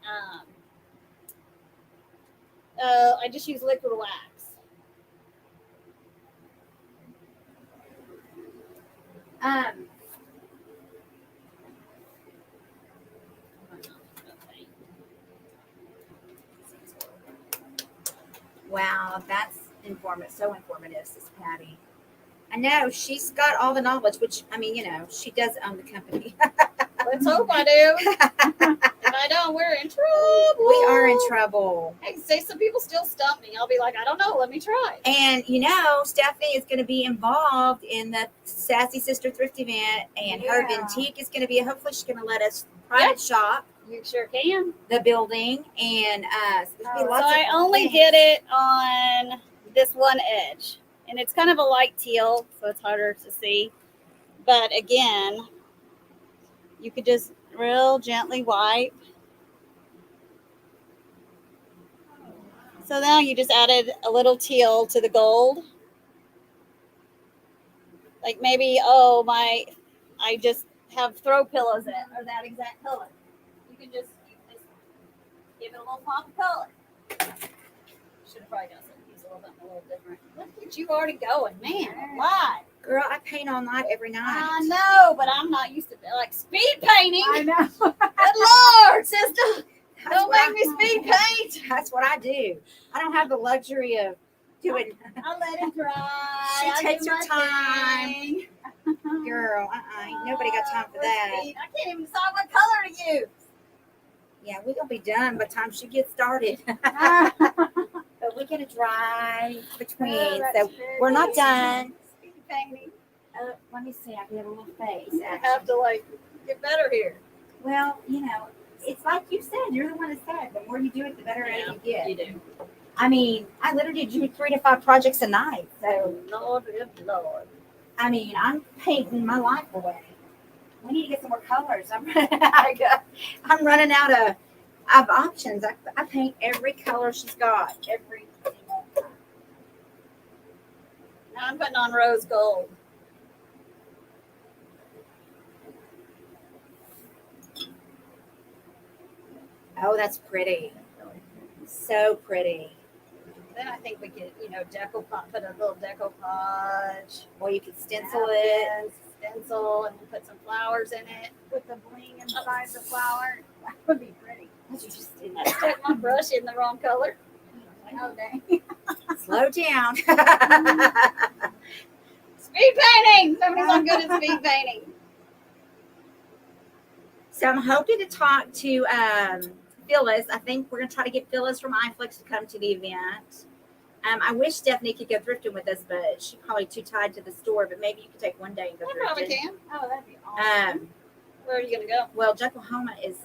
I just used liquid wax. Wow, that's informative. So informative, Sis Patty. I know she's got all the knowledge, which I mean, she does own the company. Let's hope I do. If I don't, we're in trouble. We are in trouble. Hey, say some people still stump me. I'll be like, I don't know. Let me try. And Stephanie is going to be involved in the Sassy Sister Thrift event, and her boutique is going to be. Hopefully, she's going to let us private shop. You sure can. The building, and so I only did it on this one edge, and it's kind of a light teal, so it's harder to see. But again, you could just real gently wipe. So now you just added a little teal to the gold. Like maybe, I just have throw pillows that are that exact color. You can just give it a little pop of color. Should have probably done something a little different. Look at you already going, man. Why? Girl, I paint all night every night. I know, but I'm not used to like speed painting. I know. Good Lord, sister. Don't make me speed paint. That's what I do. I don't have the luxury of doing. I let it dry. She takes her time. Girl, ain't nobody got time for that. I can't even decide what color to use. Yeah, we're going to be done by the time she gets started. But we're going to dry between. So we're not done. Speed painting. Let me see. I get a little face. I have to get better here. Well, it's like you said. You're the one that said the more you do it, the better at it you get. You do. I mean, I literally do 3 to 5 projects a night. So, Lord. I mean, I'm painting my life away. We need to get some more colors. I'm running out of options. I paint every color she's got. Every single time. Now I'm putting on rose gold. Oh, that's pretty. So pretty. Then I think we could, put a little decoupage. Or you could stencil it. Stencil and put some flowers in it. With the bling inside the flower. That would be pretty. What you just did. I stuck my brush in the wrong color. Oh, dang. Slow down. Speed painting! Somebody's not good at speed painting. So I'm hoping to talk to Phyllis. I think we're going to try to get Phyllis from iFlex to come to the event. I wish Stephanie could go thrifting with us, but she's probably too tied to the store. But maybe you could take one day and go I thrifting. probably can. Oh, that'd be awesome. Where are you going to go? Well, Oklahoma is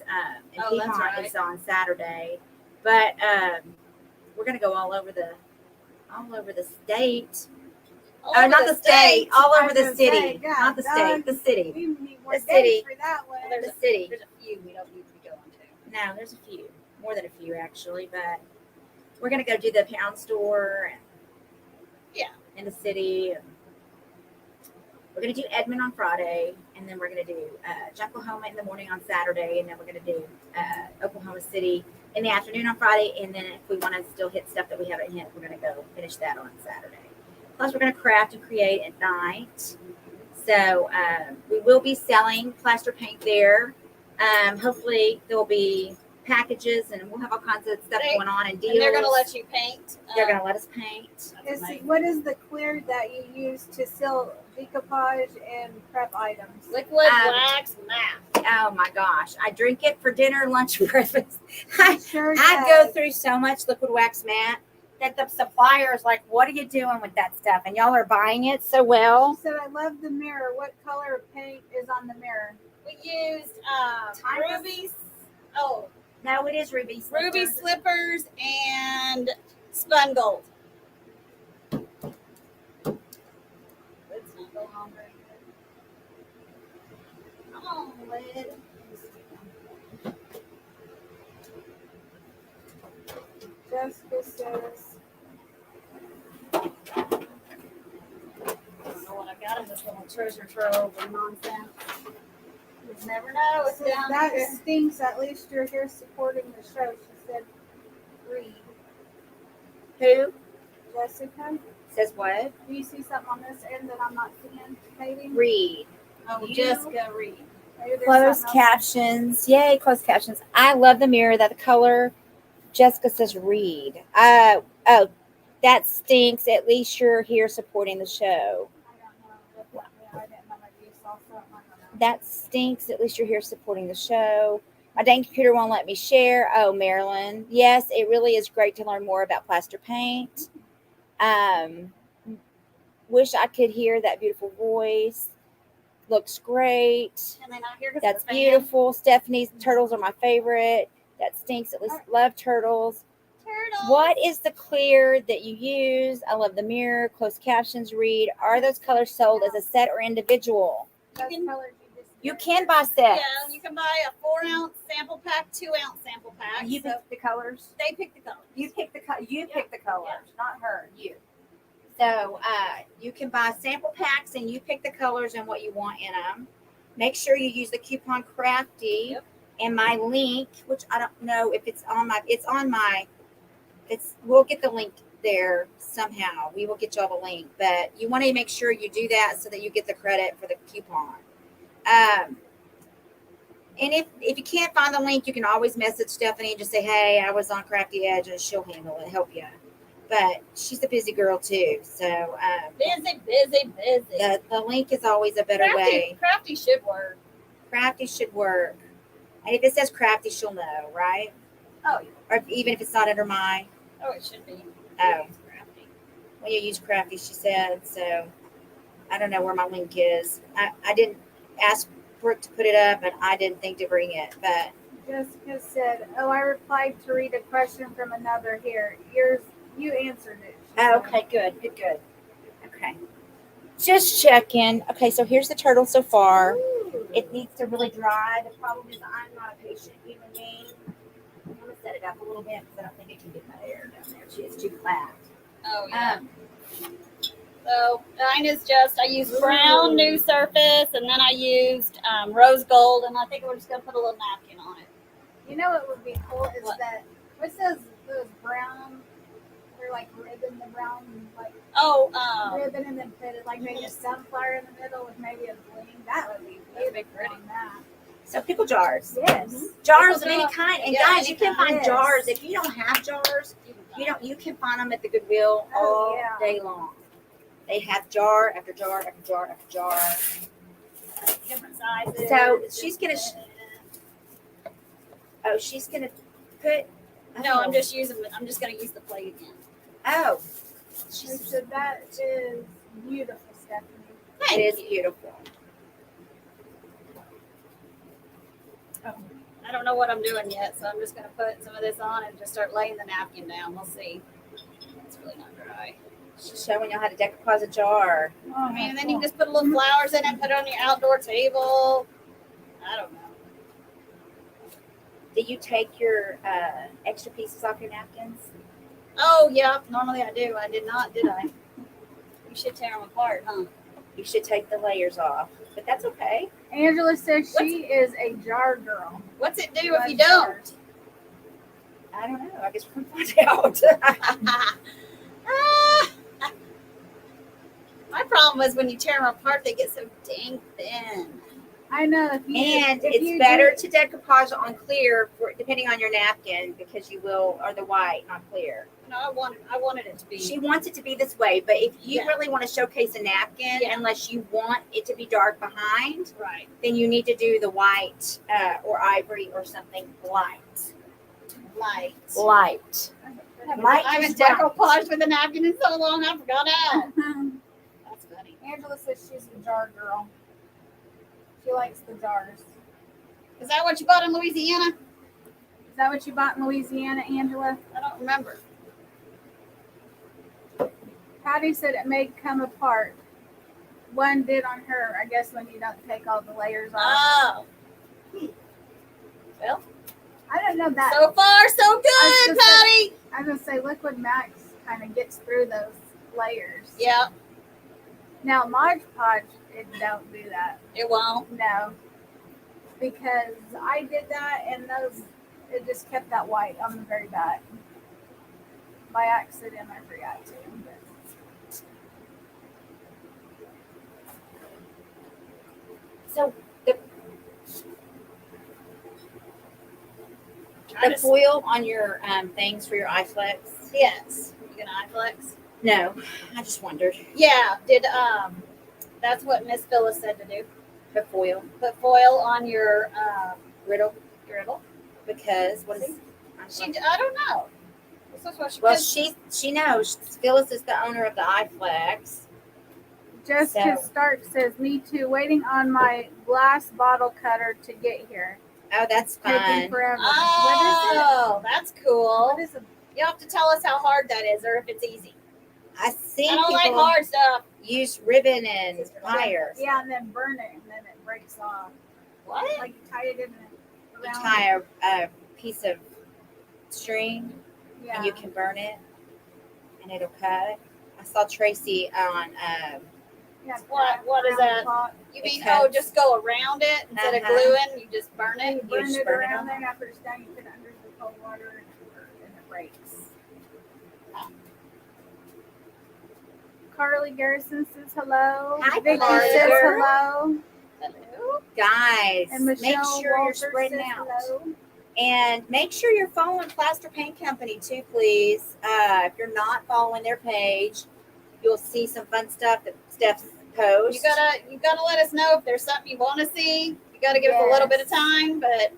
in Oh, that's Piedmont right. is on Saturday, but we're going to go all over the state. Not the state, all over the city. Not the state, the city. We need more The days city. for that one. The city. There's a few we don't need to go into. No, there's a few, more than a few actually, but we're going to go do the pound store. In the city. We're going to do Edmond on Friday, and then we're going to do Oklahoma in the morning on Saturday, and then we're going to do Oklahoma City in the afternoon on Friday, and then if we want to still hit stuff that we haven't hit, we're going to go finish that on Saturday. Plus, we're going to craft and create at night. So we will be selling plaster paint there. Hopefully, there'll be packages, and we'll have all kinds of stuff going on and deals. And they're going to let you paint. They're going to let us paint. What is the clear that you use to seal decoupage and prep items? Liquid wax matte. Oh my gosh. I drink it for dinner, lunch, and breakfast. I Sure go through so much liquid wax matte that the supplier is like, what are you doing with that stuff? And y'all are buying it so well. She said, I love the mirror. What color of paint is on the mirror? We used rubies. Oh, No, it is ruby slippers. Ruby slippers and spun gold. It's not going on very good. Come on, lid. Jessica says, I don't know what I got in this little treasure trove of nonsense. You just never know what's down that here. stinks. At least you're here supporting the show. She said, read. Who Jessica, says what? do you see something on this end that I'm not seeing? Maybe. Read. Oh, You- Jessica Reed. Maybe there's Closed something else. captions. Yay, closed captions. I love the mirror. That the color. Jessica says read. Oh, that stinks. At least you're here supporting the show. I don't know. I didn't know maybe you saw something. I don't know. That stinks. At least you're here supporting the show. My dang computer won't let me share. Oh, Marilyn. Yes, it really is great to learn more about plaster paint. Wish I could hear that beautiful voice. Looks great. And then out here, 'cause That's the fan. beautiful. Stephanie's turtles are my favorite. That stinks. At least love turtles. Turtle. What is the clear that you use? I love the mirror. Closed captions read. Are those colors sold as a set or individual? Those can- colors you just You did. can buy sets. Yeah, you can buy a 4-ounce sample pack, 2-ounce sample pack. You So pick the colors. they pick the colors. You pick the Yeah. pick the colors, not her. You. So you can buy sample packs and you pick the colors and what you want in them. Make sure you use the coupon Crafty Yep. and my link, which I don't know if it's on my. It's on my. It's we'll get the link there somehow. We will get y'all the link, but you want to make sure you do that so that you get the credit for the coupon. And if you can't find the link, you can always message Stephanie and just say, "Hey, I was on Crafty Edge," and she'll handle it, help you. But she's a busy girl too, so Busy. the link is always a better way. Crafty should work. Crafty should work, and if it says Crafty, she'll know, right? Oh, yeah. Or even if it's not under my Oh, it should be. Oh. It's Crafty. when you use Crafty, she said. So I don't know where my link is. I didn't ask Brooke to put it up, and I didn't think to bring it, but Jessica said, "Oh, I replied to read a question from another here. Yours, you answered it." she said. okay, good. Okay, just checking. Okay, so here's the turtle so far. Ooh. It needs to really dry. The problem is I'm not a patient human being. I'm gonna set it up a little bit because I don't think it can get my hair down there. She is too flat. Oh, yeah. Um, So mine is just, I used brown new surface, and then I used rose gold, and I think we're just going to put a little napkin on it. You know what would be cool is What? that what's those brown? They're like ribbon, the brown like Oh, ribbon, and then put it like maybe a sunflower in the middle with maybe a bling. That would be That would be beautiful pretty. on that. so pickle jars. Yes. Jars of Pickle any jar. kind. And Yeah, guys, any you can kind. find Yes. jars. If you don't have jars, you can find them at the Goodwill Oh, all yeah. day long. They have jar after jar after jar after jar. different sizes. So she's gonna she's gonna put. No, I'm just going to use the plate again. Oh, She said that is beautiful, Stephanie. it is beautiful. I don't know what I'm doing yet, so I'm just going to put some of this on and just start laying the napkin down. We'll see. It's really not dry. She's showing you how to decompose a jar. I mean, and then you can just put little flowers in it, put it on your outdoor table. I don't know. Do you take your extra pieces off your napkins? Oh, yeah. Normally I do. I did not, did I? You should tear them apart, huh? You should take the layers off, but that's okay. Angela says she is a jar girl. What's it do if you don't? I don't know. I guess we're gonna find out. My problem was when you tear them apart, they get so dang thin. I know. If you, And if it's you better do- to decompose on clear, depending on your napkin, because you will, or the white, not clear. No, I wanted it to be. She wants it to be this way, but if you Yeah. really want to showcase a napkin, Yeah. unless you want it to be dark behind, right. then you need to do the white or ivory or something light. Light. Light. Light I haven't is white. decoupaged with a napkin in so long, I forgot how. That's funny. Angela says she's a jar girl. She likes the jars. Is that what you bought in Louisiana? Is that what you bought in Louisiana, Angela? I don't remember. Patty said it may come apart. One did on her, I guess, when you don't take all the layers off. Oh. Well, I don't know that. so far so good, I was Patty. I was gonna say Liquid Max kind of gets through those layers. Yeah, Now Mod Podge, it don't do that. it won't. No, because I did that and those, it just kept that white on the very back. By accident, I forgot to. But. So Try the to- foil on your things for your iFlex. Yes. You can iFlex. No, I just wondered. Yeah. That's what Miss Phyllis said to do. The foil Put foil on your griddle griddle. because what is? I don't know. This is what she. Well, 'cause she knows. Phyllis is the owner of the iFlex. Just So- to start says, me too, waiting on my glass bottle cutter to get here. Oh, that's Taking fun. forever. Oh, that's cool. What is it? You have to tell us how hard that is, or if it's easy. I see I don't like people hard stuff. use ribbon and pliers. Yeah, and then burn it, and then it breaks off. What? Like you tie it in You around. tie a piece of string Yeah. and you can burn it and it'll cut. I saw Tracy on Yeah, What is around that? the clock. You It mean cuts. just go around it instead of Uh-huh. gluing? You just burn And you it. burn just it burn it around on. there, and after it's done, you put it under the cold water and it breaks. Carly Garrison says hello. Hi, Vicky Carly. says hello. Hello. guys. And Make Michelle sure you're Walter spreading says out. hello. And make sure you're following Plaster Paint Company too, please. If you're not following their page, you'll see some fun stuff that Steph's posts. You gotta let us know if there's something you want to see. You gotta give us a little bit of Yes. time, but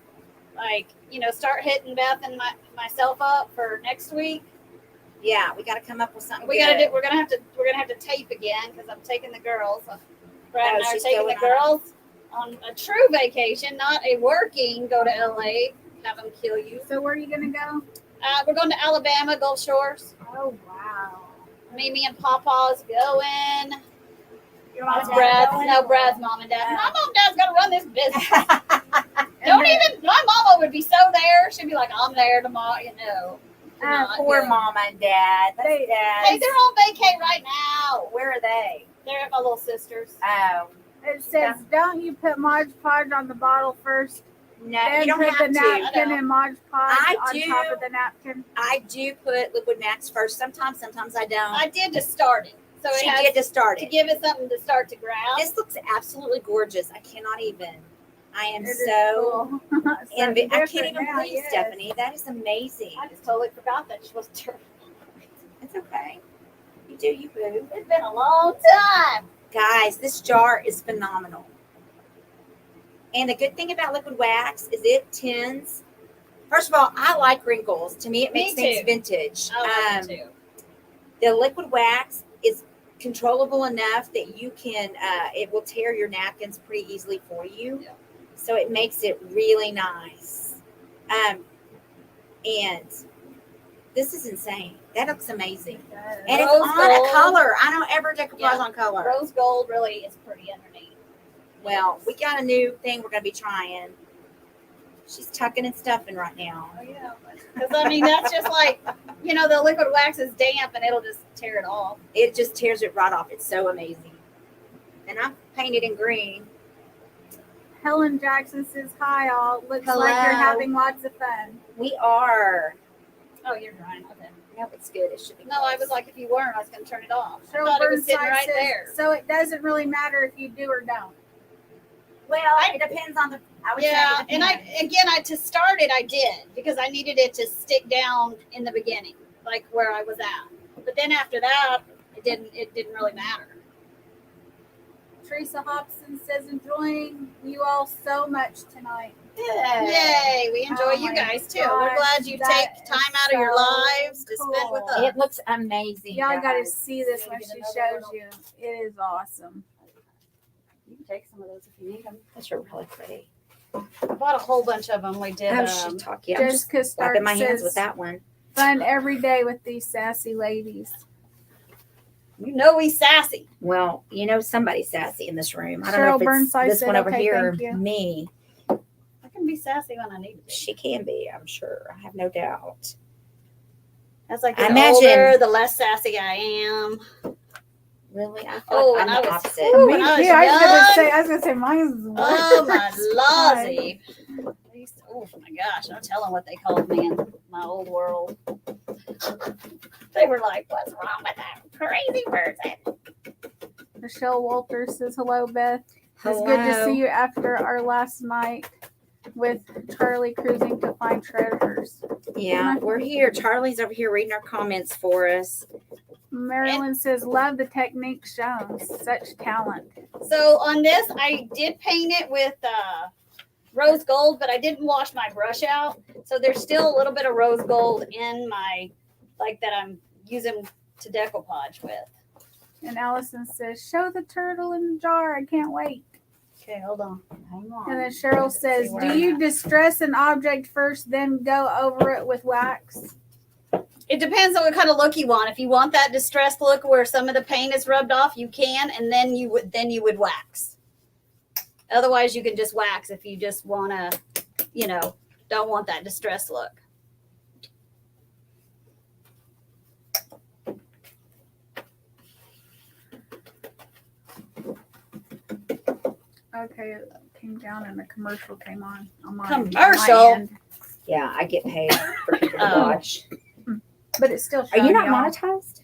start hitting Beth and myself up for next week. Yeah, we got to come up with something. We good. gotta do. We're gonna have to tape again because I'm taking the girls. Brad and I are she's taking the going on. girls on a true vacation, not a working. Go to LA, have them kill you. So where are you gonna go? We're going to Alabama, Gulf Shores. Oh wow. Mimi and Papa's going. Your mom That's and dad Brad's. going? No, Brad's mom and dad. My mom and dad's gonna run this business. And then, My mama would be so there. She'd be like, I'm there tomorrow, Not Poor good. mama and dad. That's They- dad. Hey, they're on vacay right now. Where are they? They're at my little sister's. Oh, It says, don't you put Mod Podge on the bottle first, no, then you don't put have the to. napkin and Mod Podge I on do. top of the napkin? I do put Liquid Max first. Sometimes I don't. I did to start it. So she it has did to start to it. give it something to start to grab. This looks absolutely gorgeous. I cannot even. I am It is so cool. envy. I can't Something even different now, believe, yes. Stephanie. That is amazing. I just totally forgot that she was turning. It's okay. You do you, boo. It's been a long time. Guys, this jar is phenomenal. And the good thing about liquid wax is it tends. First of all, I like wrinkles. To me, it Me makes things too. vintage. I like it too. The liquid wax is controllable enough that you can. It will tear your napkins pretty easily for you. Yeah. So it makes it really nice. And this is insane. That looks amazing. And it's Rose on gold. a color. I don't ever decompress Yeah. on color. Rose gold really is pretty underneath. Well, we got a new thing we're going to be trying. She's tucking and stuffing right now. Oh yeah, because that's just like the liquid wax is damp and it'll just tear it off. It just tears it right off. It's so amazing. And I'm painted in green. Helen Jackson says, hi all. Looks Hello. like you're having lots of fun. We are. Oh, you're drying. Okay. No, it's good. It should be. No, I was like, if you weren't, I was going to turn it off. I Cheryl thought it was Burnside sitting right says, there. so it doesn't really matter if you do or don't. Well, it depends on the. I would Yeah, say it and depends. to start it, I did because I needed it to stick down in the beginning, like where I was at. But then after that, it didn't really matter. Teresa Hobson says, enjoying you all so much tonight. Yay, we enjoy Oh you my guys too. gosh, We're glad you that take time is out of your so lives to spend with cool. us. It looks amazing. Y'all got to guys. see this So when you she get shows another little- you. It is awesome. You can take some of those if you need them. Those are really pretty. I bought a whole bunch of them. We did. Oh, shit, talk. Yeah, I'm just Jessica Stark wiping my hands says, with that one. fun every day with these sassy ladies. You know we sassy. Well, you know somebody's sassy in this room. I don't know Cheryl if it's Burnside this said, one over okay, here or thank you. me. I can be sassy when I need to be. She can be, I'm sure. I have no doubt. That's like I the imagine- older, the less sassy I am. Really? I feel Oh, like and I'm I the was- opposite. Ooh, Me when I was too. I young. was gonna say mine's worse. Oh my lozzy. Oh my gosh, no telling what they called me in my old world. They were like, what's wrong with that crazy person? Michelle Walters says, hello, Beth. It's Hello. good to see you after our last night with Charlie cruising to find treasures. Yeah, we're here. Charlie's over here reading our comments for us. Marilyn says, love the technique shown. Such talent. So on this, I did paint it with rose gold, but I didn't wash my brush out. So there's still a little bit of rose gold in my, like that I'm using to decoupage with. And Allison says, show the turtle in the jar. I can't wait. Okay, hold on. Hang on. And then Cheryl says, where do I'm you at. distress an object first, then go over it with wax? It depends on what kind of look you want. If you want that distressed look where some of the paint is rubbed off, you can, and then you would wax. Otherwise, you can just wax if you just want to, don't want that distressed look. Okay, it came down and the commercial came on. Commercial? my end. Yeah, I get paid for people to Oh. watch. But it's still Are you showing not y'all. monetized?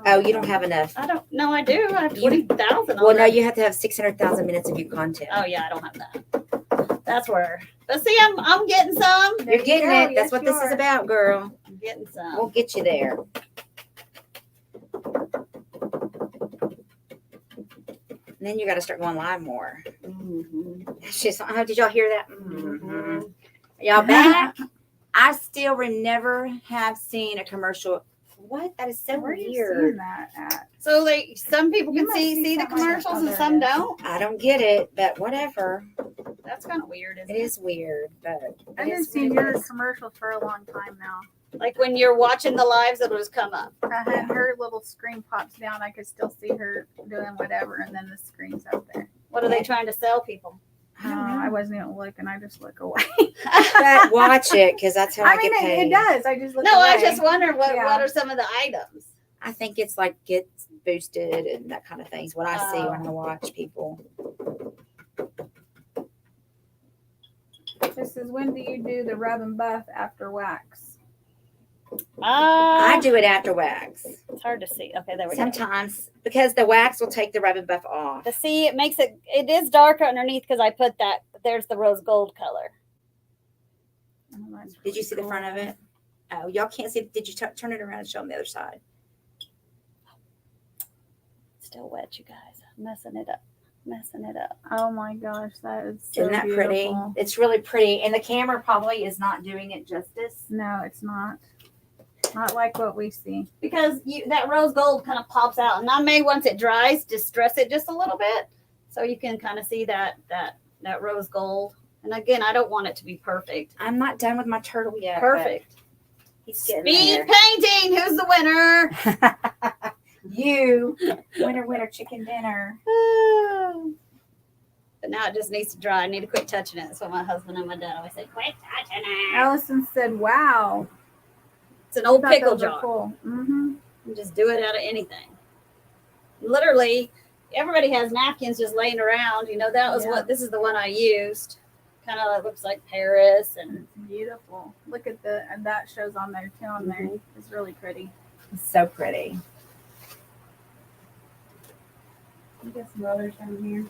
Oh, you don't have enough. I don't. No, I do. I have 20,000. Well, no, you have to have 600,000 minutes of your content. Oh yeah, I don't have that. That's where. But see, I'm getting some. There You're getting you go. it. That's Yes, what you this is are. about, girl. I'm getting some. We'll get you there. And then you got to start going live more. Mhm. It's just, oh, did y'all hear that? Mhm. Y'all back? I still never have seen a commercial. What? That is so Where are you weird. seeing that at? So some people You can must see see the something like that. commercials Oh, and there some it is. don't. I don't get it, but whatever. That's kind of weird, isn't It is weird, but I've it been is seeing what it your is. commercial for a long time now. Like when you're watching the lives, it'll just come up. I had her little screen pops down. I could still see her doing whatever, and then the screen's up there. What are they trying to sell people? I don't know. I wasn't even looking. I just look away. But watch it because that's how I, I mean, get paid. it does. I just look No, away. I just wondered what Yeah. are some of the items. I think it's like gets boosted and that kind of things. What I see when I Oh. watch people. This is when do you do the rub and buff after wax? I do it after wax. It's hard to see. Okay, there we go. Sometimes because the wax will take the rub and buff off. To see, it makes it is darker underneath because I put that. There's the rose gold color. Oh, that's Did you see the really front of cool. it? Oh, y'all can't see. Did you turn it around and show them the other side? Still wet, you guys. Messing it up. Oh my gosh, that is so Isn't that beautiful. pretty? It's really pretty. And the camera probably is not doing it justice. No, it's not. Not like what we see. Because that rose gold kind of pops out, and I may once it dries, distress it just a little bit, so you can kind of see that rose gold. And again, I don't want it to be perfect. I'm not done with my turtle yet. Perfect. but He's getting Speed painting. Who's the winner? there. You. Winner, chicken dinner. But now it just needs to dry. I need to quit touching it. That's what my husband and my dad always say. Quit touching it. Allison said, wow. It's an old Thought pickle those were jar. cool. Mm-hmm. You just do it out of anything. Literally, everybody has napkins just laying around. That was Yeah. this is the one I used. Kind of looks like Paris and It's beautiful. Look at and that shows on there too. On there, Mhm. it's really pretty. It's so pretty. You got some others down here.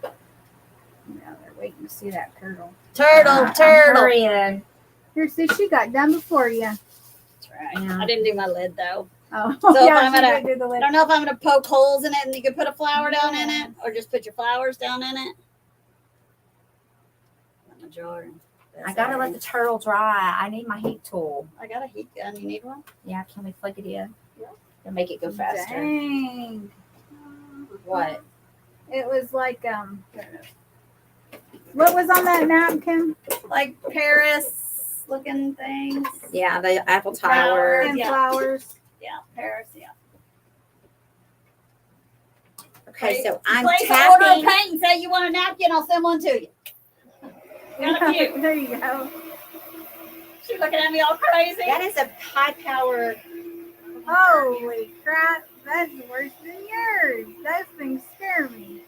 Yeah, they're waiting to see that turtle. turtle. I'm hurrying. Here, see, she got done before you. That's right. Yeah. I didn't do my lid though. Oh, So if yeah, I'm she gonna- did do the I lid. don't know if I'm gonna poke holes in it and you can put a flower down in it, or just put your flowers down in it. Put my jar in. I gotta let the turtle dry. I need my heat tool. I got a heat gun. You need one? Yeah, can we flick it in? Yeah. And make it go faster. Dang. What? It was like What was on that napkin? Like Paris looking things. Yeah, the Apple Flowers. Tower. And Yeah. flowers. Yeah, Paris. Yeah. Okay, so I'm Place an order of tapping. paint and say you want a napkin. I'll send one to you. Got a few. There you go. She's looking at me all crazy. That is a high power. Holy crap. That's worse than yours. Those things scare me.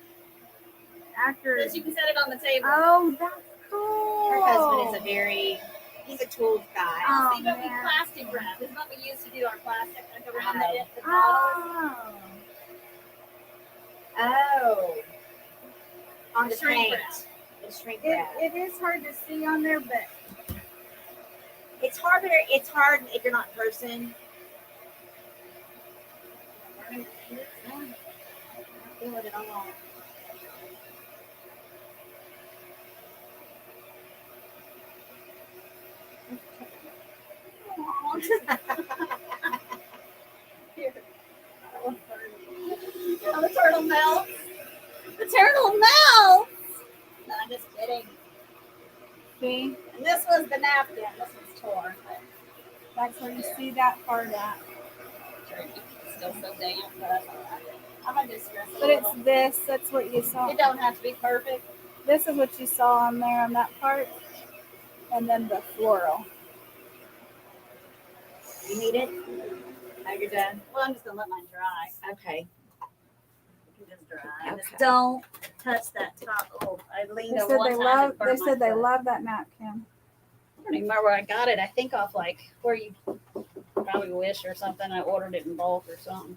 After. But you can set it on the table. Oh, that's cool. Her husband is he's a tools guy. Oh, See, but we man. plastic wrap. This is what we used to do our plastic like around the bottle. Oh. Oh. On the Shrink paint. wrap. The shrink It, wrap. it is hard to see on there, but It's hard if you're not in person. I'm feeling it all. Here. Oh, the turtle melts. The turtle melts. No, I'm just kidding. see, And this was the napkin. This one's torn. But that's where you see that part at. it's still so damp. But that's all right. I'm gonna just stress it. But it's this. That's what you saw. It don't have to be perfect. This is what you saw on there on that part, and then the floral. You need it? Oh, you're done? Well, I'm just gonna let mine dry. Okay. You can just dry. Okay. Just don't touch that top. Oh, I leaned They over said one they time love. and burnt They said my they foot. love that napkin. I don't even remember where I got it. I think off like where you probably Wish or something. I ordered it in bulk or something.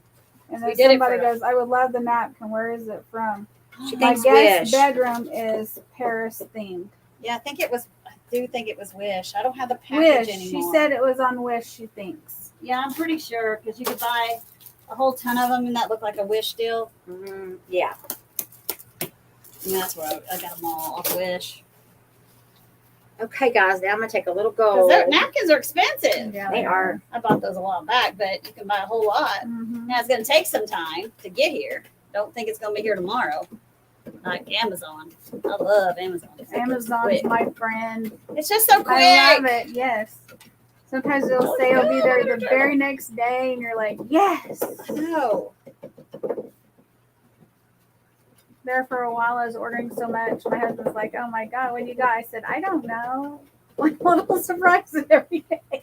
And We then did it somebody for- goes, "I would love the napkin. Where is it from?" She My thinks guest Wish. bedroom is Paris themed. Yeah, I think it was. I do think it was Wish. I don't have the package Wish. anymore. She said it was on Wish. She thinks. Yeah, I'm pretty sure because you could buy a whole ton of them and that looked like a Wish deal. Yeah. And that's where I got them all off Wish. Okay, guys. Now I'm gonna take a little Because gold. their napkins are expensive. Yeah, They are. I bought those a while back, but you can buy a whole lot. Mhm. Now it's going to take some time to get here. Don't think it's going to be here tomorrow. Like Amazon. I love Amazon. It's Amazon's quick. my friend. It's just so quick. I love it. Yes. Sometimes they'll say it'll be there the very next day, and you're like, yes. No. There for a while, I was ordering so much. My husband's like, "Oh my god, what do you got?" I said, "I don't know." Like a little surprise every day.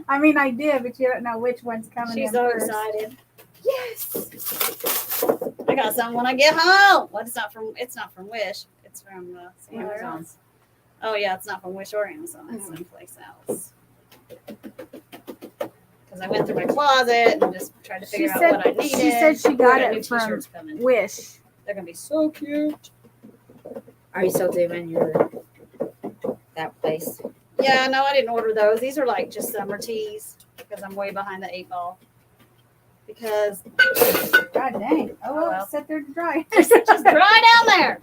I mean, I did, but you don't know which one's coming She's in so first. excited. Yes. I got some when I get home. Well, it's not from Wish. It's from somewhere Amazon. else. Oh yeah, it's not from Wish or Amazon. It's someplace else. Because I went through my closet and just tried to figure out what I needed. She said she We got new it from t-shirts coming. Wish. They're gonna be so cute. Are you still doing that place? Yeah, no, I didn't order those. These are like just summer tees because I'm way behind the 8 ball. Because God dang. Oh, well, well. sit there to dry. it's just dry down there.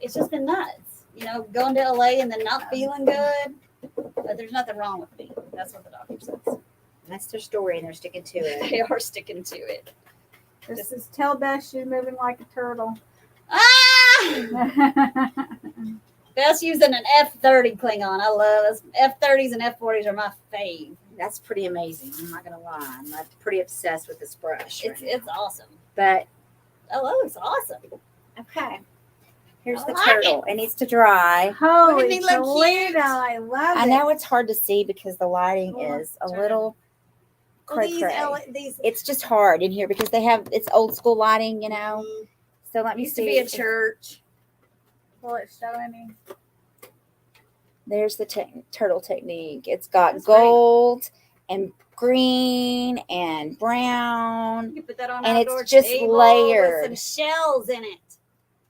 It's just been nuts. You know, going to LA and then not feeling good. But there's nothing wrong with me. That's what the doctor says. That's their story, and they're sticking to it. They are sticking to it. This is tell Beth she's moving like a turtle. Ah! Best using an F30 Klingon. I love this. F30s and F40s are my fave. That's pretty amazing. I'm not gonna lie. I'm pretty obsessed with this brush. It's awesome. But Oh, that looks awesome. okay. Here's I the like turtle. It needs to dry. Holy Look at me, look Toledo, cute. I love I it. know it's hard to see because the lighting Oh, is a turn. little Well, cray these It's just hard in here because it's old school lighting, you know. So let me used to see. be a church. Will it show any? There's the turtle technique. It's got That's great. gold and green and brown. You can put that on And it's outdoor just table layered. with some shells in it.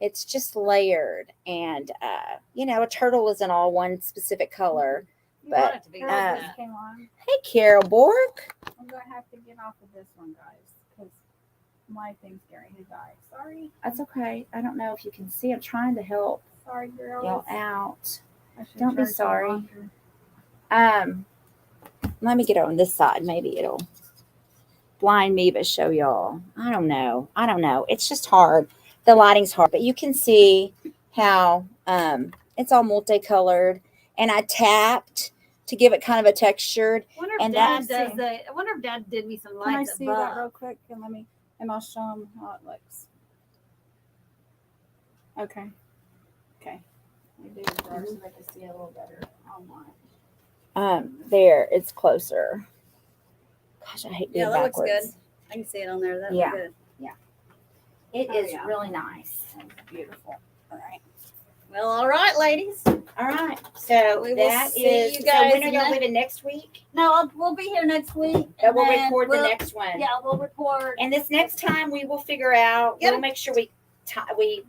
It's just layered, and a turtle isn't all one specific color. You But, want it to be Carol like just that. came on. Hey, Carol Bork. I'm going to have to get off of this one, guys, because my thing's getting to die. Sorry. That's okay. I don't know if you can see. I'm trying to help Sorry, girls. y'all out. I should Don't be turn some sorry. on. Let me get on this side. Maybe it'll blind me, but show y'all. I don't know. It's just hard. The lighting's hard, but you can see how it's all multicolored, and I tapped to give it kind of a textured. I wonder if And Dad that's- does the. I wonder if Dad did me some Can I lights see above. that real quick? And I'll show them how it looks. Okay. Okay. I do it there so they can see a little better online. There, it's closer. Gosh, I hate being Yeah, that looks backwards. good. I can see it on there. That's Yeah. good. It Oh, is yeah. really nice. That's beautiful. All right. Well, all right, ladies. All right. So We will that see is. you So guys when are y'all next- leaving next week? No, we'll be here next week. But and we'll then record the we'll- next one. Yeah, we'll record. And this next time we will figure out. Yep. We'll make sure we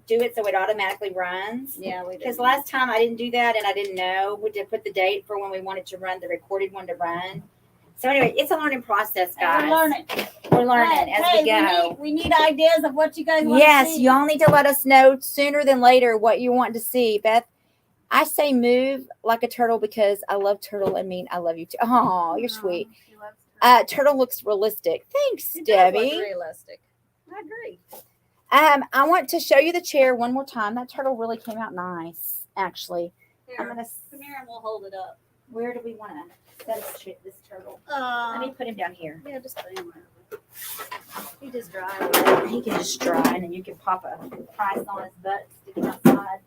do it so it automatically runs. Yeah, we did. Because last time I didn't do that and I didn't know. We did put the date for when we wanted to run the recorded one to run. So anyway, it's a learning process, guys. We're learning. We're learning as we go. We need ideas of what you guys want Yes, to see. y'all need to let us know sooner than later what you want to see. Beth, I say move like a turtle because I love turtle and mean I love you too. Oh, you're sweet. She loves Turtle looks realistic. Thanks, It does look Debbie. realistic. I agree. I want to show you the chair one more time. That turtle really came out nice, actually. Here, I'm gonna. come here and we'll hold it up. Where do we want to set this turtle? Let me put him down here. Yeah, just put him wherever. He just dry. He can just dry, and then you can pop a price on his butt, stick it outside.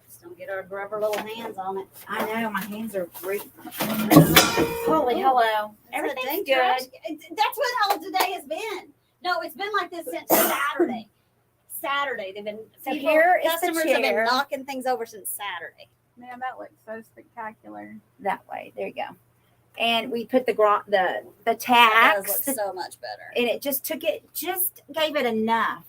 Just don't get our grubber little hands on it. I know my hands are great. Holy hello! Everything's good. That's what how today has been. No, it's been like this since Saturday. Saturday, they've been. So here is the customers have been chair. knocking things over since Saturday. Man, that looks so spectacular. That way, there you go. And we put the That tacks, does look so much better. and it just gave it enough,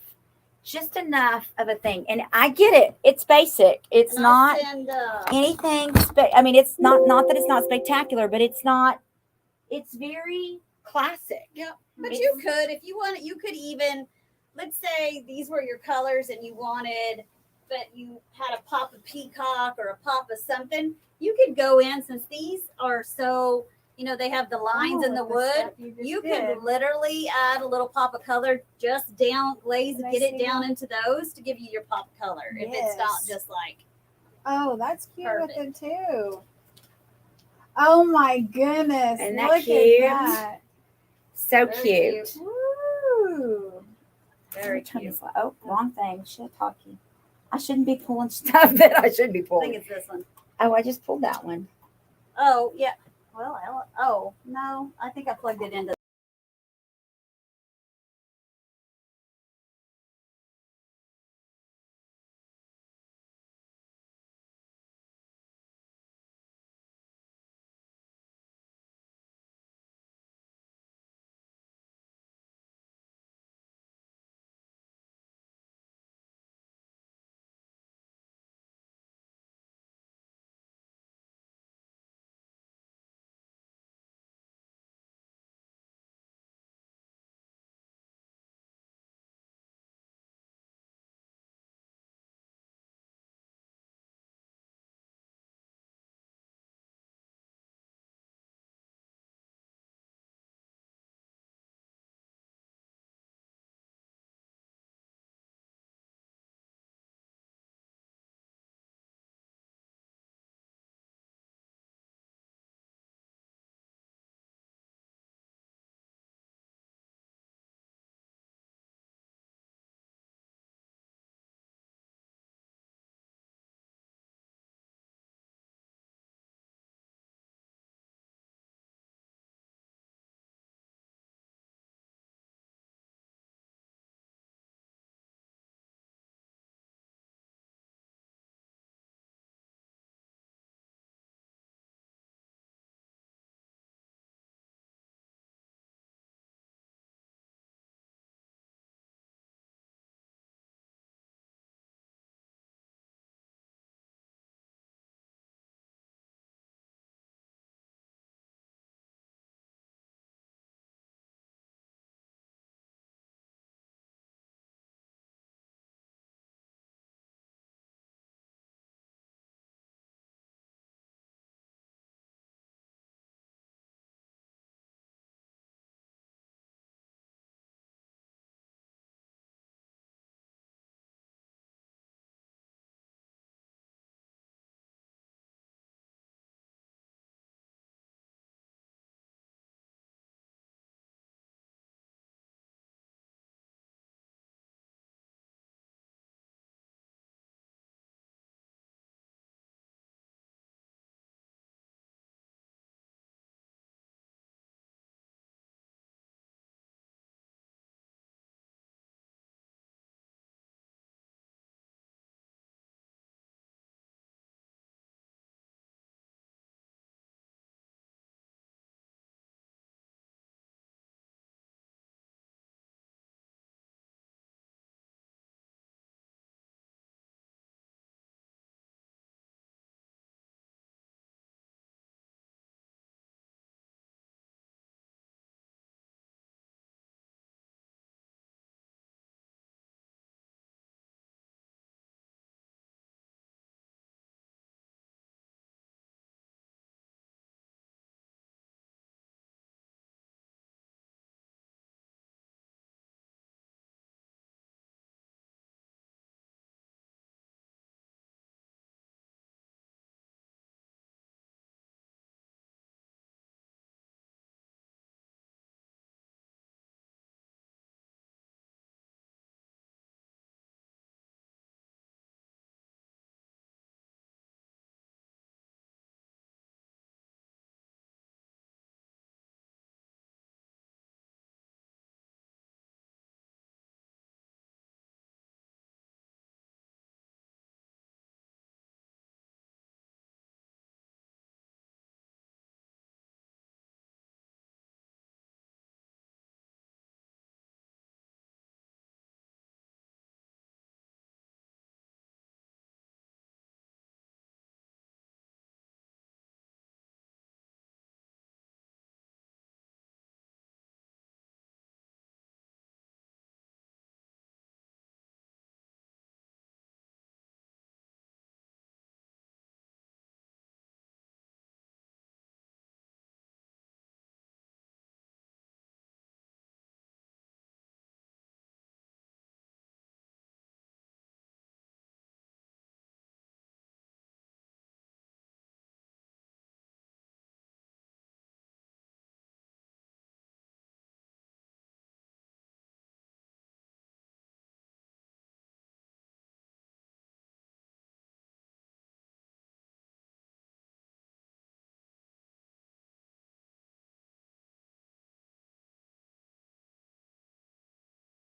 just enough of a thing. And I get it; it's basic. It's And I'll not send, anything. I mean, it's not that it's not spectacular, but it's not. It's very classic. Yeah, but It's- you could, if you wanted, you could even, let's say these were your colors and you wanted, but you had a pop of peacock or a pop of something, you could go in, since these are so, they have the lines in the wood, you could literally add a little pop of color just down, glaze, Can I get it see down into those to give you your pop of color. If it's not Yes. just like, Oh, that's cute Perfect. with it too. Oh my goodness. Isn't that Look cute? at that. So Very cute. cute. Woo. very Turn cute. this way. Oh, wrong thing. Shit, talking. I shouldn't be pulling stuff that I should be I think pulling. it's this one. Oh, I just pulled that one. Oh, yeah. Well, oh, no. I think I plugged it into